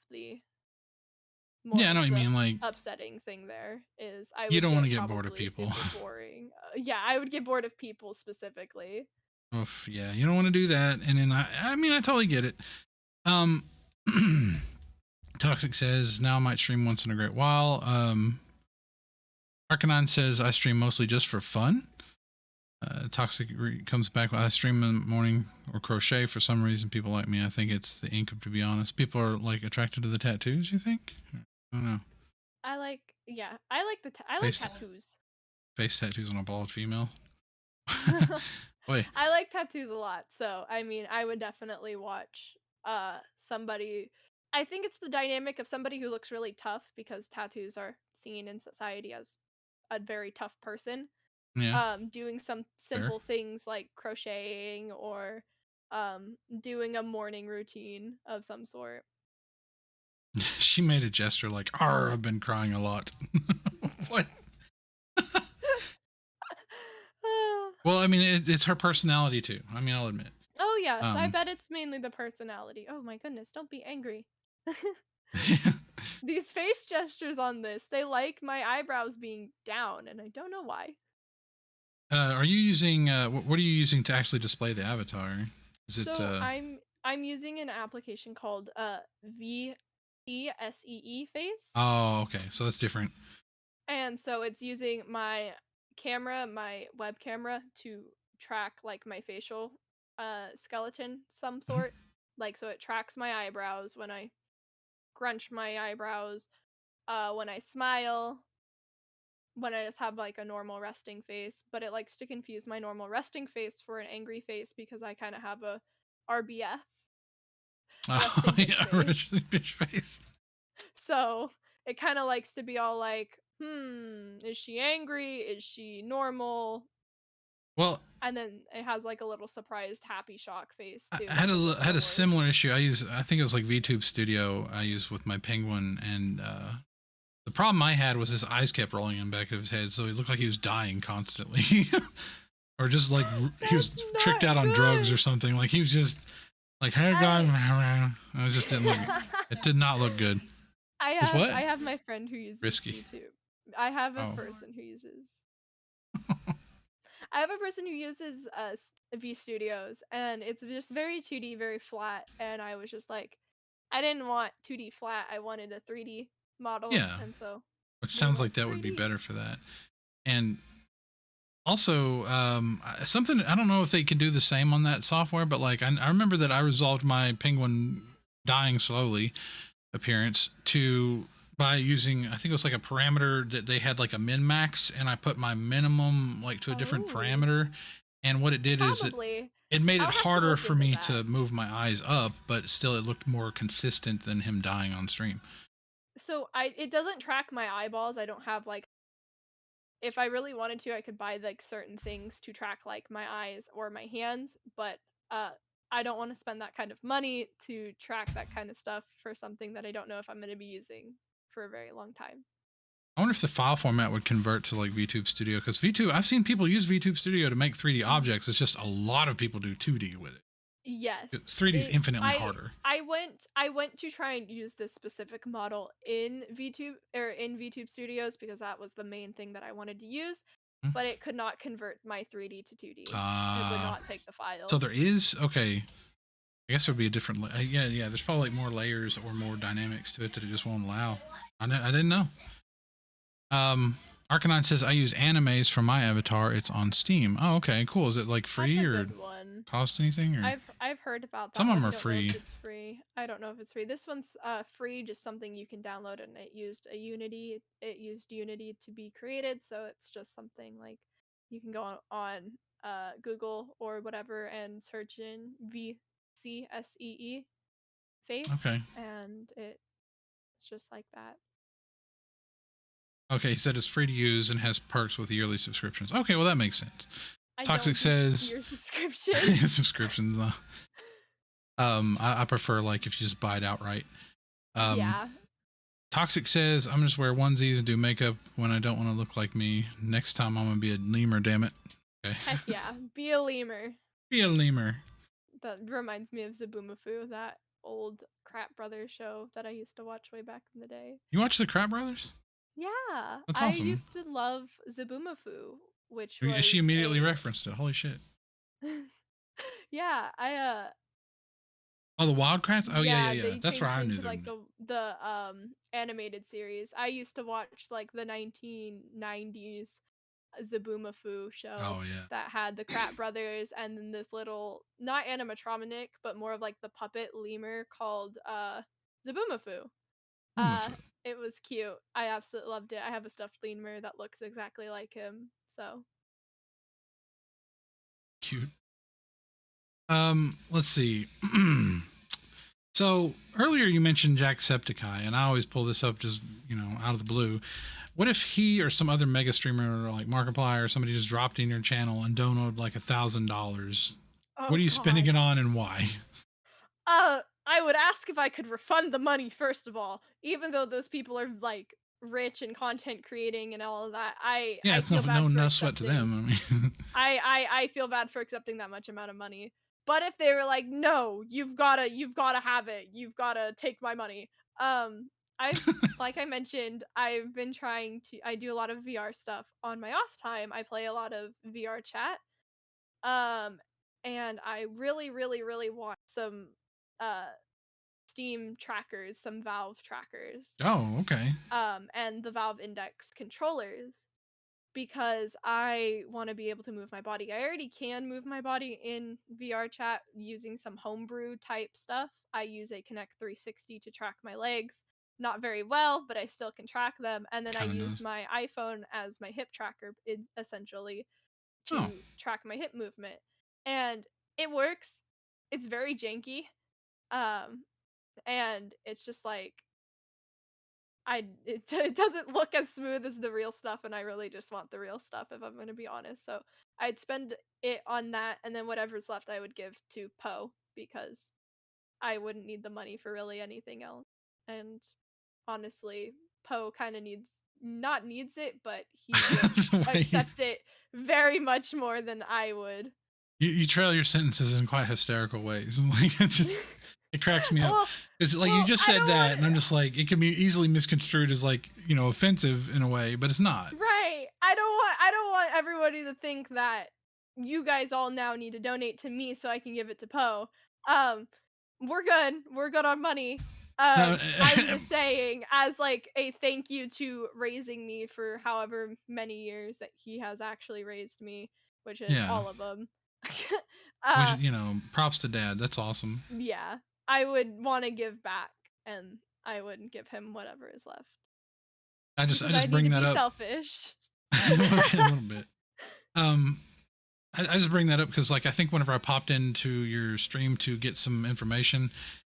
Yeah, I know of what you the mean. Like upsetting thing there is I you would don't want get to get bored of probably people. super boring. Yeah, I would get bored of people specifically. Oof, yeah, you don't want to do that. And then I mean, I totally get it. Um, Toxic says, "Now I might stream once in a great while." Arcanine says, "I stream mostly just for fun." Toxic comes back. "I stream in the morning or crochet for some reason. People like me. I think it's the ink, to be honest. People are like attracted to the tattoos. You think? I don't know. I like Face, tattoos. face tattoos on a bald female. Boy, I like tattoos a lot, so I mean, I would definitely watch somebody. I think it's the dynamic of somebody who looks really tough because tattoos are seen in society as a very tough person. yeah, Doing some fair." simple things like crocheting or doing a morning routine of some sort. She made a gesture like, "Arr, I've been crying a lot." What? Well, I mean, it's her personality too. I mean, I'll admit. Oh yes, I Um, bet it's mainly the personality. Oh my goodness, don't be angry. These face gestures on this, they like my eyebrows being down, and I don't know why. are you using? What are you using to actually display the avatar? Is it? So I'm using an application called VCSEE Face, Oh, okay. So that's different. and so it's using my camera, my web camera, to track like my facial skeleton some Mhm. sort. Like so it tracks my eyebrows when I crunch my eyebrows, when I smile, when I just have like a normal resting face, but it likes to confuse my normal resting face for an angry face because I kind of have a RBF, Oh resting bitch yeah, face. originally bitch face. So it kind of likes to be all like, is she angry? Is she normal? Well, And then it has like a little surprised happy shock face I too I that had doesn't I had a really work. similar issue. I think it was like VTube Studio I used with my penguin, and the problem I had was his eyes kept rolling in the back of his head, so he looked like he was dying constantly, or just like he was That's tricked not out on drugs or good. something. Like he was just like, hey guys, I it just didn't look. It did not look good. Is what I have my friend who uses risky? VTube. I have a Oh, person who uses I have a person who uses V Studios, and it's just very 2D, very flat. And I was just like, I didn't want 2D flat. I wanted a 3D model, yeah. and so Which we sounds like went that would be 3D. better for that. And also, something I don't know if they can do the same on that software, but like I remember that I resolved my penguin dying slowly appearance to by using, I think it was like a parameter that they had like a min max, and I put my minimum like to a different Oh, parameter, and what it did is probably. it made it I'll have to harder look for into me that. to move my eyes up, but still it looked more consistent than him dying on stream. So it doesn't track my eyeballs. I don't have like if I really wanted to, I could buy like certain things to track like my eyes or my hands, but uh I don't want to spend that kind of money to track that kind of stuff for something that I don't know if I'm going to be using for a very long time. I wonder if the file format would convert to like VTube Studio, because VTube, I've seen people use VTube Studio to make 3D Mhm. objects. It's just a lot of people do 2D with it. Yes. 3D is It infinitely harder. I went to try and use this specific model in VTube or in VTube Studios because that was the main thing that I wanted to use, but it could not convert my 3D to 2D. It would Uh, not take the so file. there is, okay. I guess there'd be a different, yeah, yeah. There's probably like more layers or more dynamics to it that it just won't allow. I didn't know. Um, Arcanine says I use animes for my avatar. It's on Steam. Oh, okay, cool. Is it like That's free a or good one. cost anything or I've heard about some that of one. them I are don't know if free? it's free. I don't know if it's free. This one's free, just something you can download, and it used a Unity. It used Unity to be created, so it's just something like you can go on Google or whatever and search in VCSEE face, Okay. and it's just like that. Okay, he said it's free to use and has perks with yearly subscriptions. Okay, well that makes sense. I Toxic don't do says your subscriptions. subscriptions. I prefer like if you just buy it outright. Um, Yeah. Toxic says I'm just wear onesies and do makeup when I don't want to look like me. Next time I'm gonna be a lemur. Damn it. Okay, Heck yeah. Be a lemur. be a lemur. That reminds me of Zaboomafoo, that old Crap Brothers show that I used to watch way back in the day. You watch the Crab Brothers? Yeah, That's I awesome. used to love Zaboomafoo, which She was immediately a referenced it. Holy shit. yeah, Oh, the Wildcrats? Oh yeah, yeah, yeah, yeah. they That's where changed I knew into them. like the animated series. I used to watch like the 1990s Zaboomafoo show Oh yeah. that had the Crap Brothers and then this little not animatronic but more of like the puppet lemur called Zaboomafoo. Uh, Umafu. it was cute. I absolutely loved it. I have a stuffed lemur that looks exactly like him. So, Cute. Let's see. So earlier you mentioned Jacksepticeye, and I always pull this up just out of the blue. What if he or some other mega streamer like Markiplier or somebody just dropped in your channel and donated like $1,000? What oh are you spending god. it on and why? I would ask if I could refund the money first of all, even though those people are like rich and content creating and all of that, Yeah, I it's no feel bad for no sweat to accepting. them. I mean, I feel bad for accepting that much amount of money. But if they were like, "No, you've gotta have it. You've gotta take my money." I've like I mentioned, I've been trying to I do a lot of VR stuff on my off time. I play a lot of VR chat. Um and I really really really want some uh Steam trackers, some Valve trackers. oh, okay. And the Valve Index controllers because I want to be able to move my body. I already can move my body in VR chat using some homebrew type stuff. I use a Connect 360 to track my legs. Not very well, but I still can track them. And then I Kind of use knows. my iPhone as my hip tracker, essentially, Oh, to track my hip movement. And it works. It's very janky. Um, and it's just like it doesn't look as smooth as the real stuff, and I really just want the real stuff if I'm gonna be honest. So I'd spend it on that, and then whatever's left I would give to Poe because I wouldn't need the money for really anything else. And honestly, Poe kind of needs it, but he would the way accept it very much more than I would. you trail your sentences in quite hysterical ways. Like it's just it cracks me up. well, It's like you well, just I said don't that, want and I'm just like it can be easily misconstrued as like offensive in a way, but it's not. right. I don't want everybody to think that you guys all now need to donate to me so I can give it to Poe. Um we're good. We're good on money. No, I'm just saying as like a thank you to raising me for however many years that he has actually raised me, which is yeah. all of them. Which uh props to dad. That's awesome. yeah, I would want to give back and I would give him whatever is left I because I just need bring to that be up selfish. a little bit. Um, I just bring that up because like I think whenever I popped into your stream to get some information,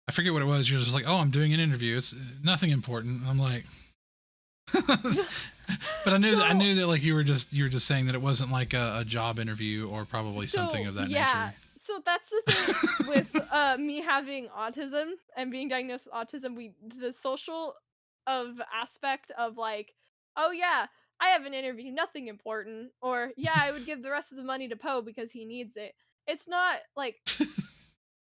I forget what it was. You're just like, oh, I'm doing an interview. It's nothing important. And I'm like, but I So knew that like you were just saying that it wasn't like a job interview or probably something So of that yeah, nature. so that's the thing with me having autism and being diagnosed with autism. We the social of aspect of like, oh yeah, I have an interview, nothing important, or yeah, I would give the rest of the money to Poe because he needs it. It's not like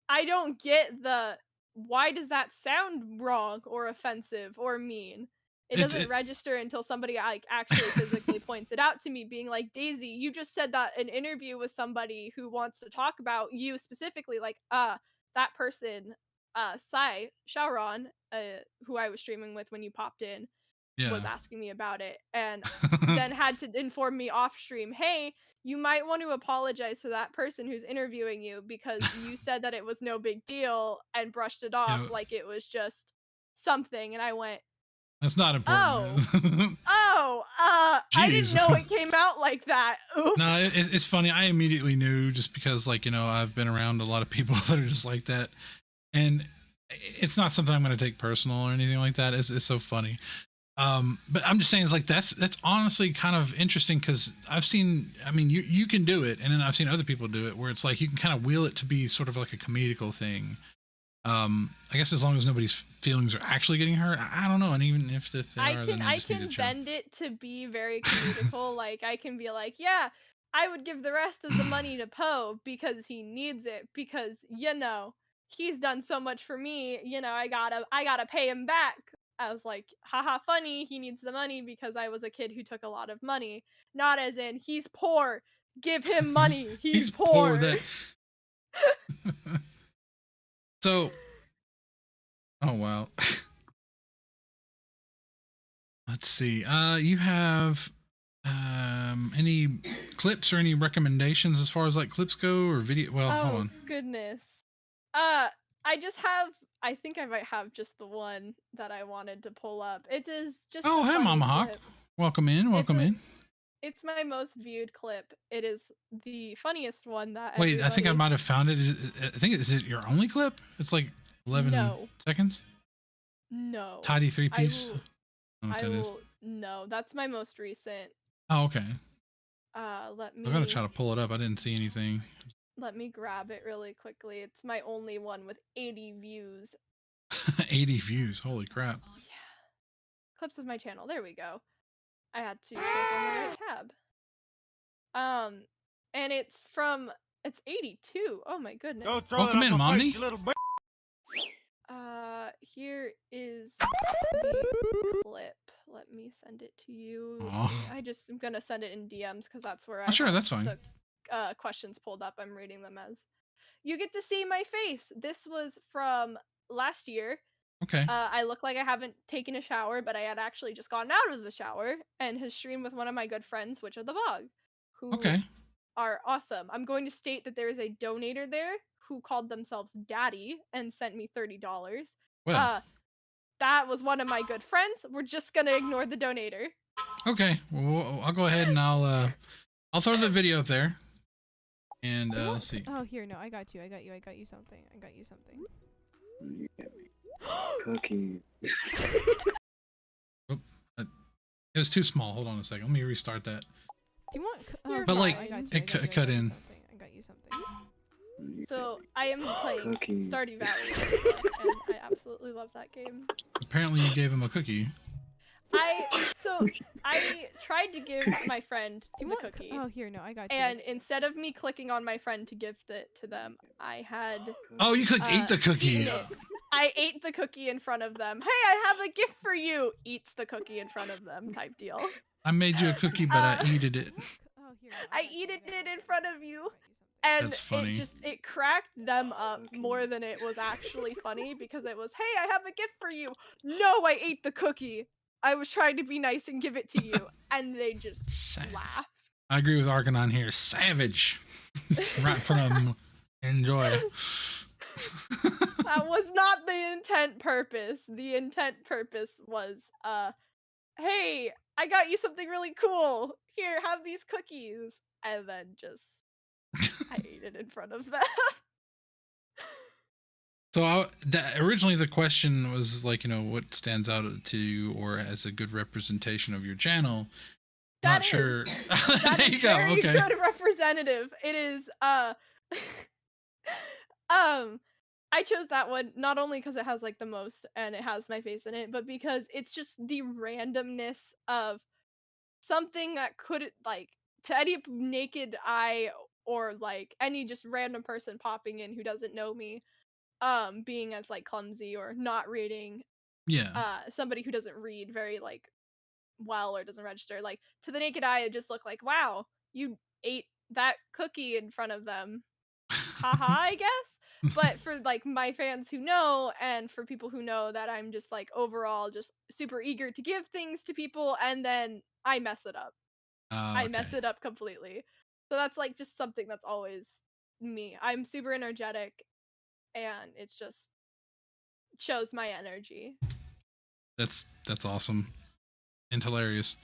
I don't get the why does that sound wrong or offensive or mean? It It's doesn't it. register until somebody like actually physically points it out to me, being like, Daisy, you just said that an interview with somebody who wants to talk about you specifically, like, that person, Sai Shaoran, who I was streaming with when you popped in, was Yeah. asking me about it and then had to inform me off stream, hey, you might want to apologize to that person who's interviewing you because you said that it was no big deal and brushed it you off know, like it was just something. And I went, that's not oh, important. I didn't Jeez. know it came out like that. No, Oops. it's funny. I immediately knew just because like I've been around a lot of people that are just like that, and it's not something I'm going to take personal or anything like that. It's so funny. But I'm just saying it's like that's honestly kind of interesting because I've seen. I mean, you can do it, and then I've seen other people do it where it's like you can kind of wheel it to be sort of like a comedical thing. I guess as long as nobody's feelings are actually getting hurt, I don't know. And even if they are, then they I just need to can chill. bend it to be very comedical. Like I can be like, yeah, I would give the rest of the money to Poe because he needs it because he's done so much for me. I gotta pay him back. I was like, haha, funny. He needs the money because I was a kid who took a lot of money. Not as in he's poor. Give him money. He's He's poor. poor. That so. Oh wow. Let's see. You have any clips or any recommendations as far as like clips go or video? Well, hold Oh on. goodness. I think I might have just the one that I wanted to pull up. It is just Oh, a hey, funny Mama Hawk. clip. Welcome in. It's Welcome a in. it's my most viewed clip. It is the funniest one that Wait, I think I everybody might have found it. I think is it your only clip? It's like 11 No. seconds. No. Tidy three I piece. will I don't know what I that is. will no, that's my most recent. Oh, okay. Let I was gonna me try to pull it up. I didn't see anything. let me grab it really quickly. It's my only one with 80 views. 80 views. Holy crap. Yeah. clips of my channel. There we go. I had to click on the right tab. And it's 82. Oh my goodness. Go throw Welcome that in, on my face, Mommy. you little bitch. Here is the clip. Let me send it to you. Aw. I just am gonna send it in DMs because that's where Oh, I sure, have that's fine. the questions pulled up. I'm reading them as. You get to see my face. This was from last year. Okay. I look like I haven't taken a shower, but I had actually just gotten out of the shower and has streamed with one of my good friends, Witch of the Bog, who Okay. are awesome. I'm going to state that there is a donator there who called themselves Daddy and sent me $30. Well. That was one of my good friends. We're just gonna ignore the donator. Okay. Well, I'll go ahead and I'll throw the video up there. And let's see. Oh, here, no, I got you something. Cookie. Oh, it was too small. Hold on a second. Let me restart that. Do you want? But, fine. like, I got you, it cut in. I got you something. So I am playing Cookie. Stardew Valley, and I absolutely love that game. Apparently, you gave him a cookie. I tried to give my friend the cookie. Oh, here, no, I got you. And instead of me clicking on my friend to gift it to them, I had Oh, you clicked eat the cookie. eaten it. I ate the cookie in front of them. Hey, I have a gift for you. Eats the cookie in front of them, type deal. I made you a cookie, but I eated it. Oh, here, I eaten it in front of you. And That's funny. it cracked them up more than it was actually funny because it was, hey, I have a gift for you. No, I ate the cookie. I was trying to be nice and give it to you. And they just laughed. I agree with Argonon here. Savage. Right in front of them. Enjoy. That was not the intent purpose. The intent purpose was, hey, I got you something really cool. Here, have these cookies. And then just, I ate it in front of them. So originally the question was like, what stands out to you or as a good representation of your channel? Not sure. That There is you go. very Okay. good representative. It is I chose that one not only because it has like the most and it has my face in it, but because it's just the randomness of something that could like to any naked eye or like any just random person popping in who doesn't know me, being as like clumsy or not reading, Yeah. somebody who doesn't read very like well or doesn't register, like to the naked eye it just looked like, wow, you ate that cookie in front of them. Haha, I guess. But for like my fans who know and for people who know that I'm just like overall just super eager to give things to people and then I mess it up. I mess Okay. it up completely. So that's like just something that's always me. I'm super energetic and it's just shows my energy. That's awesome and hilarious.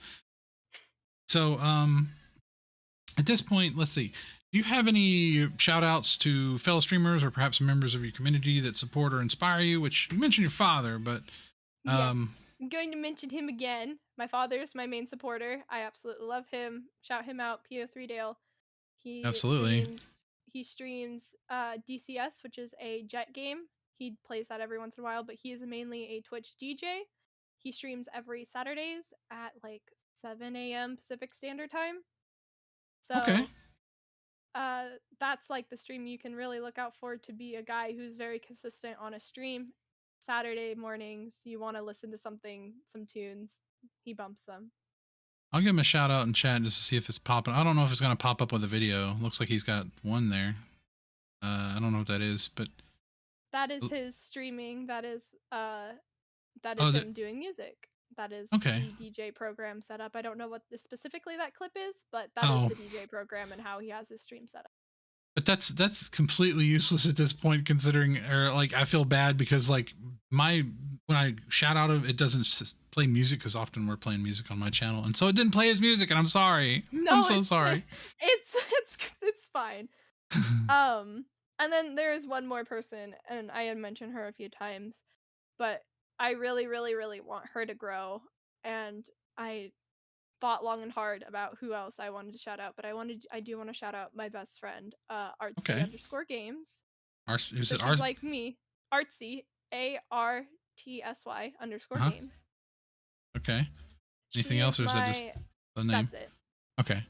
So, at this point, let's see. Do you have any shout outs to fellow streamers or perhaps members of your community that support or inspire you? Which you mentioned your father, but Yes. I'm going to mention him again. My father's my main supporter. I absolutely love him. Shout him out, P03dale. Absolutely. He streams DCS, which is a jet game. He plays that every once in a while, but he is mainly a Twitch DJ. He streams every Saturdays at like 7 a.m. Pacific Standard Time. So Okay. that's like the stream you can really look out for to be a guy who's very consistent on a stream. Saturday mornings, you want to listen to some tunes, he bumps them. I'll give him a shout out in chat just to see if it's popping. I don't know if it's going to pop up with a video. Looks like he's got one there. I don't know what that is, but that is his streaming. That is him doing music. That is okay. the DJ program set up. I don't know what specifically that clip is, but that is the DJ program and how he has his stream set up. But that's completely useless at this point, considering, or like, I feel bad because like when I shout out it doesn't play music because often we're playing music on my channel, and so it didn't play his music, and I'm sorry. No, I'm so sorry. It's fine. And then there is one more person, and I had mentioned her a few times, but I really, really, really want her to grow, and I thought long and hard about who else I wanted to shout out, but I do want to shout out my best friend, Artsy_games. Is it she's like me, Artsy, ARTSY _games. Okay. Anything She else, is or is that just my the name? That's it. Okay.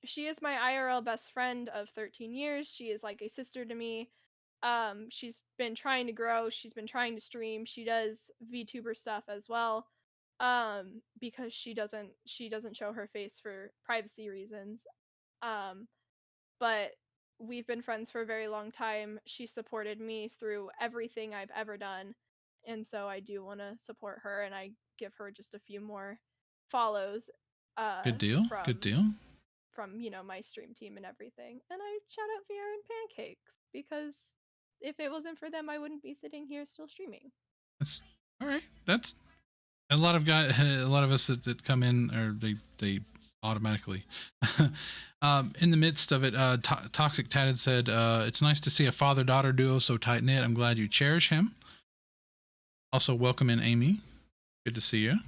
She is my IRL best friend of 13 years. She is like a sister to me. She's been trying to grow. She's been trying to stream. She does VTuber stuff as well. Because she doesn't show her face for privacy reasons. Um, but we've been friends for a very long time. She supported me through everything I've ever done. And so I do want to support her, and I give her just a few more follows uh Good deal. Good from deal. my stream team and everything. And I shout out VR and Pancakes because if it wasn't for them, I wouldn't be sitting here still streaming. That's all right. That's a lot of guys. A lot of us that come in, or they automatically. In the midst of it, Toxic Tatted said, "It's nice to see a father-daughter duo so tight knit. I'm glad you cherish him." Also, welcome in Amy. Good to see you.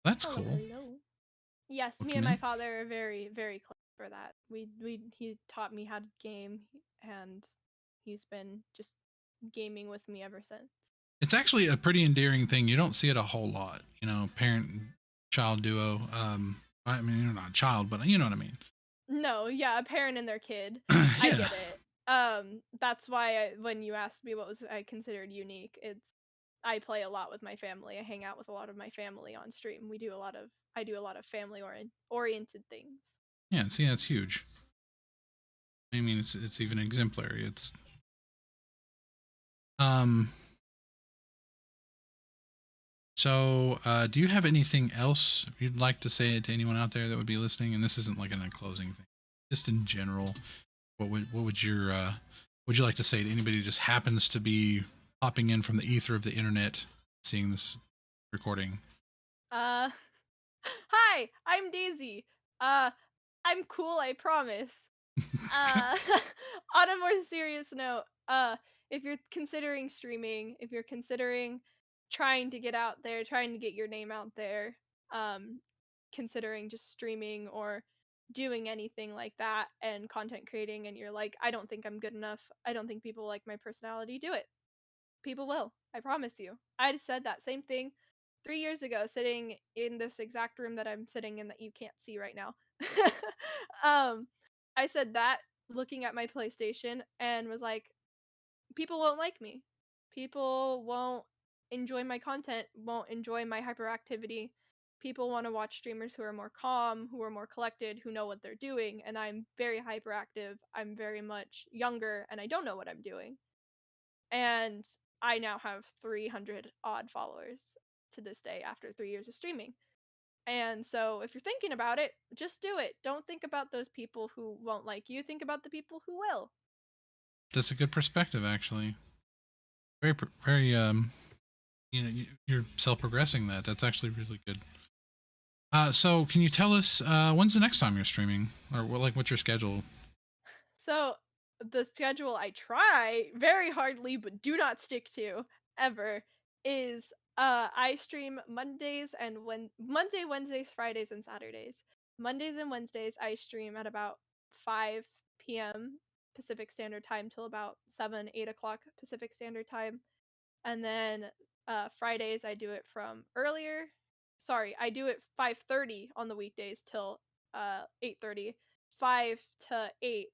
That's Hello, cool. hello. Yes, me Welcome and my in. father are very, very close for that. He taught me how to game, and he's been just gaming with me ever since. It's actually a pretty endearing thing. You don't see it a whole lot, parent-child duo. I mean, you're not a child, but you know what I mean. No, yeah, a parent and their kid. Yeah. I get it. That's why when you asked me what was I considered unique, I play a lot with my family. I hang out with a lot of my family on stream. I do a lot of family oriented things. Yeah, see, that's huge. I mean, it's even exemplary. It's So, do you have anything else you'd like to say to anyone out there that would be listening? And this isn't like a closing thing, just in general. What would would you like to say to anybody who just happens to be popping in from the ether of the internet, seeing this recording? Hi, I'm Daisy. I'm cool, I promise. On a more serious note, if you're considering streaming, if you're considering trying to get out there, trying to get your name out there, considering just streaming or doing anything like that and content creating, and you're like, I don't think I'm good enough, I don't think people like my personality, do it. People will. I promise you. I said that same thing 3 years ago, sitting in this exact room that I'm sitting in that you can't see right now. um, I said that looking at my PlayStation and was like, people won't like me. People won't enjoy my content, won't enjoy my hyperactivity. People want to watch streamers who are more calm, who are more collected, who know what they're doing. And I'm very hyperactive. I'm very much younger, and I don't know what I'm doing. And I now have 300 odd followers to this day after 3 years of streaming. And so if you're thinking about it, just do it. Don't think about those people who won't like you. Think about the people who will. That's a good perspective, actually. Very you're self-progressing that. That's actually really good. So can you tell us when's the next time you're streaming, or what's your schedule? So the schedule I try very hardly but do not stick to ever is I stream Wednesdays, Fridays, and Saturdays. Mondays and Wednesdays I stream at about 5 p.m. Pacific Standard Time till about 7, 8 o'clock Pacific Standard Time. And then Fridays I do it from earlier. Sorry, I do it 5:30 on the weekdays till 8:30. 5 to 8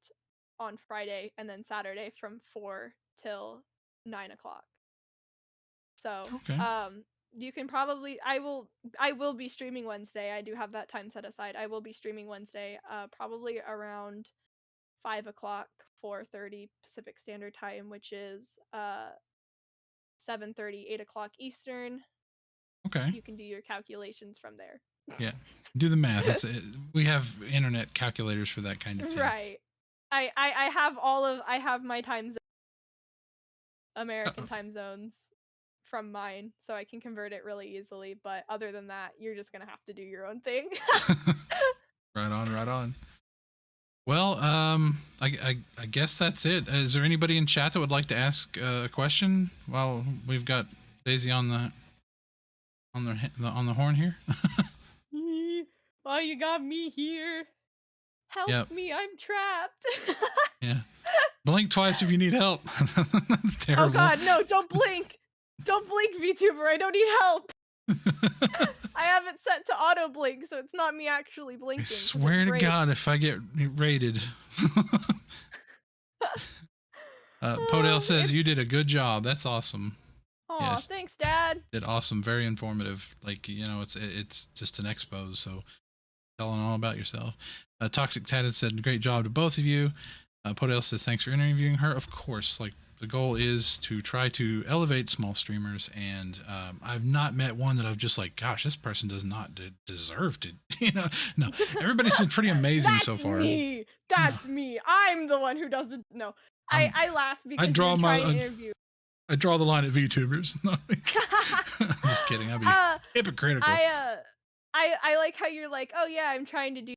on Friday, and then Saturday from 4 till 9 o'clock. So, Okay. you can probably I will be streaming Wednesday. I do have that time set aside. I will be streaming Wednesday, probably around 5 o'clock, 4:30 Pacific Standard Time, which is 7:30, 8 o'clock Eastern. Okay. You can do your calculations from there. Yeah. Do the math. We have internet calculators for that kind of thing. Right. I have my time American time zones from mine, so I can convert it really easily. But other than that, you're just gonna have to do your own thing. Right on, right on. Well, I guess that's it. Is there anybody in chat that would like to ask a question? Well, we've got Daisy on the horn here. Why you got me here? Help me, I'm trapped. Yeah. Blink twice if you need help. That's terrible. Oh god, no, don't blink. Don't blink, VTuber, I don't need help. I have it set to auto blink, so it's not me actually blinking. I 'cause it swear to breaks. God, if I get raided. Podale says you did a good job. That's awesome. Aw, Yes. thanks, Dad. Did awesome. Very informative. Like, you know, it's just an expose. So telling all about yourself. Toxic Tatted said, great job to both of you. Podale says, thanks for interviewing her. Of course, like the goal is to try to elevate small streamers. And I've not met one that I've just like, gosh, this person does not deserve to, you know, no, everybody's been pretty amazing so far. Me. That's me. I'm the one who doesn't know. I laugh because you're trying to interview. I draw the line at VTubers. No, I'm just kidding. I'd be hypocritical. I like how you're like, oh yeah, I'm trying to do,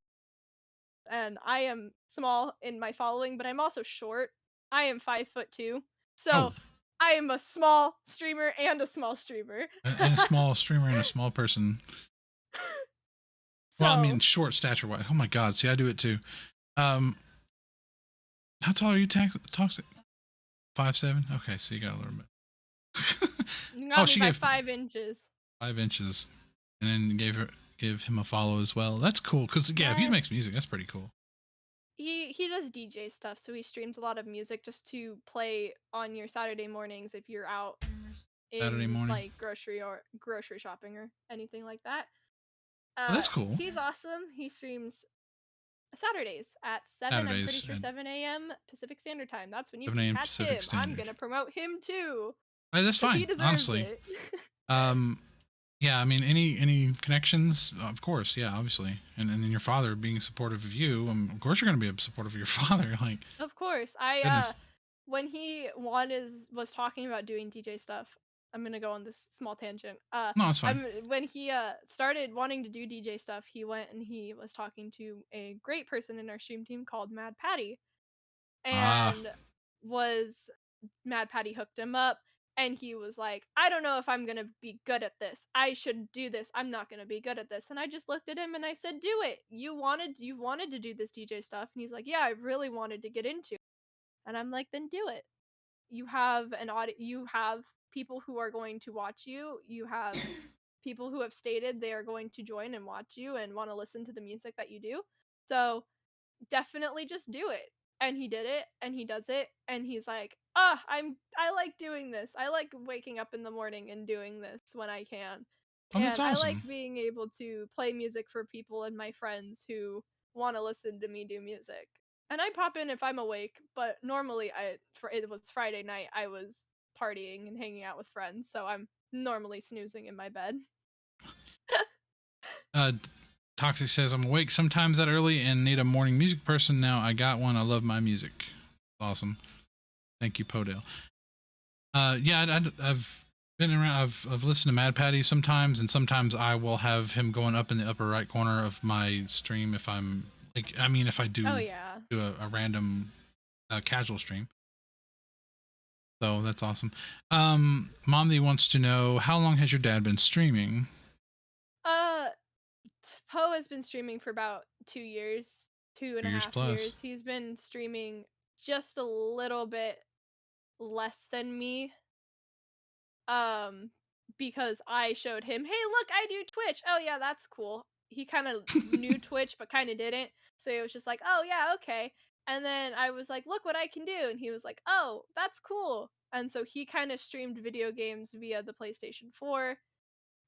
and I am small in my following, but I'm also short. I am 5'2", so I am a small streamer and a small streamer. And a small streamer and a small person. Well, I mean, short stature wise. Oh my God, see, I do it too. How tall are you, Toxic? 5'7"? Okay, so you got a little bit. You got me by 5 inches. 5 inches, and then give him a follow as well. That's cool, because yeah, if he makes music, that's pretty cool. He does DJ stuff, so he streams a lot of music just to play on your Saturday mornings if you're out in like grocery shopping or anything like that. That's cool. He's awesome. He streams Saturdays at 7. I'm pretty sure 7 a.m. Pacific Standard Time. That's when you can catch him. I'm gonna promote him too. That's fine. He deserves honestly. It. Yeah, I mean, any connections? Of course, yeah, obviously, and then your father being supportive of you. Of course, you're gonna be supportive of your father. Like, of course, when he was talking about doing DJ stuff. I'm gonna go on this small tangent. No, it's fine. When he started wanting to do DJ stuff, he went and he was talking to a great person in our stream team called Mad Patty, and Mad Patty hooked him up. And he was like, I don't know if I'm going to be good at this. I should do this. I'm not going to be good at this. And I just looked at him and I said, do it. You've wanted to do this DJ stuff. And he's like, yeah, I really wanted to get into it. And I'm like, then do it. You have you have people who are going to watch you. You have people who have stated they are going to join and watch you and want to listen to the music that you do. So definitely just do it. And he did it, and he does it, and he's like, I like doing this. I like waking up in the morning and doing this when I can. Oh, that's and awesome. I like being able to play music for people and my friends who want to listen to me do music. And I pop in if I'm awake, but normally it was Friday night, I was partying and hanging out with friends, so I'm normally snoozing in my bed. Toxic says, I'm awake sometimes that early and need a morning music person. Now I got one. I love my music. Awesome. Thank you, Podale. Yeah, I've been around. I've listened to Mad Patty sometimes, and sometimes I will have him going up in the upper right corner of my stream if I'm like, I mean, if I do do a random casual stream. So that's awesome. Mommy wants to know, how long has your dad been streaming? Poe has been streaming for about 2 years, 2.5 years. He's been streaming just a little bit less than me. Because I showed him, hey, look, I do Twitch. Oh yeah, that's cool. He kind of knew Twitch, but kind of didn't. So he was just like, oh yeah, okay. And then I was like, look what I can do. And he was like, oh, that's cool. And so he kind of streamed video games via the PlayStation 4.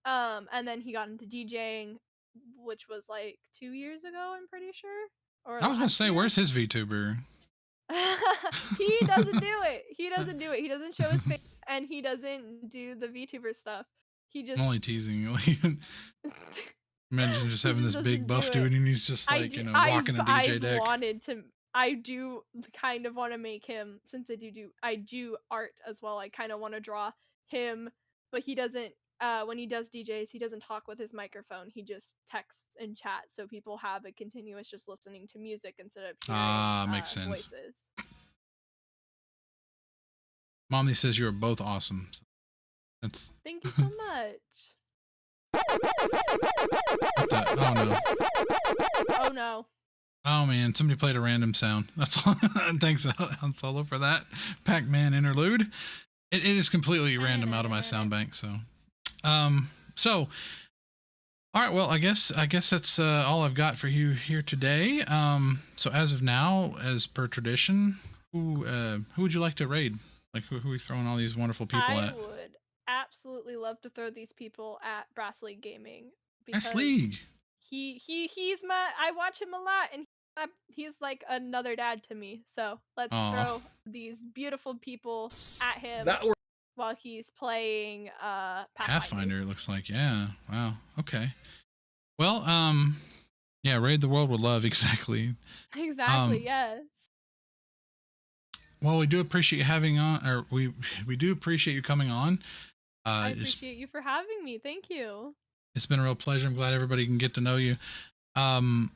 And then he got into DJing, which was like 2 years ago, I'm pretty sure. Or I was gonna say, where's his VTuber? He doesn't do it. He doesn't do it. He doesn't show his face, and he doesn't do the VTuber stuff. He just. I'm only teasing. Imagine just having this big buff dude, and he's just like, walking a DJ deck. I do kind of want to make him, since I do art as well. I kind of want to draw him, but he doesn't. When he does DJs, he doesn't talk with his microphone. He just texts and chats, so people have a continuous just listening to music instead of hearing makes sense. Voices. Mommy says you are both awesome. That's. Thank you so much. Oh no. Oh no. Oh man, somebody played a random sound. That's all. Thanks, Han Solo, for that Pac-Man interlude. It is completely random out of my sound bank, so. So, all right. Well, I guess that's all I've got for you here today. So as of now, as per tradition, who would you like to raid? Like who are we throwing all these wonderful people I at? would absolutely love to throw these people at Brass League Gaming Nice because league. he's my I watch him a lot and he's like another dad to me. So let's Aw. throw these beautiful people at him That were while he's playing Pathfinder. Pathfinder. It looks like. Yeah. Wow. Okay. Well, yeah. Raid the world with love. Exactly. Exactly, Um, yes. well, we do appreciate you having on, or we do appreciate you coming on. I It's appreciate you for having me. Thank you. it's been a real pleasure. I'm glad everybody can get to know you. Um,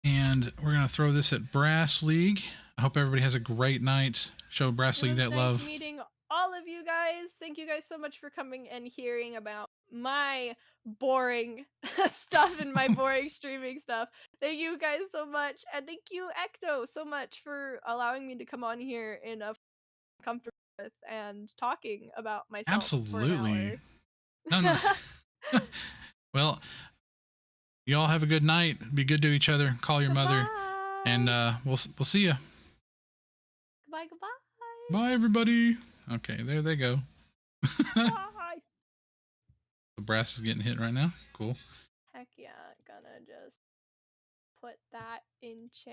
and we're gonna throw this at Brass League. I hope everybody has a great night. Show Brass It League was that nice love. meeting all of you guys. Thank you guys so much for coming and hearing about my boring stuff and my boring streaming stuff. Thank you guys so much. And thank you, Ecto, so much for allowing me to come on here in a comfortable with and talking about myself for an Absolutely. hour. No, no. Well, you all have a good night. Be good to each other. Call your mother, and Goodbye. we'll see you. Goodbye, goodbye. Bye, everybody. Okay, there they go. Bye. The brass is getting hit right now. Cool. Heck yeah, gonna just put that in chat.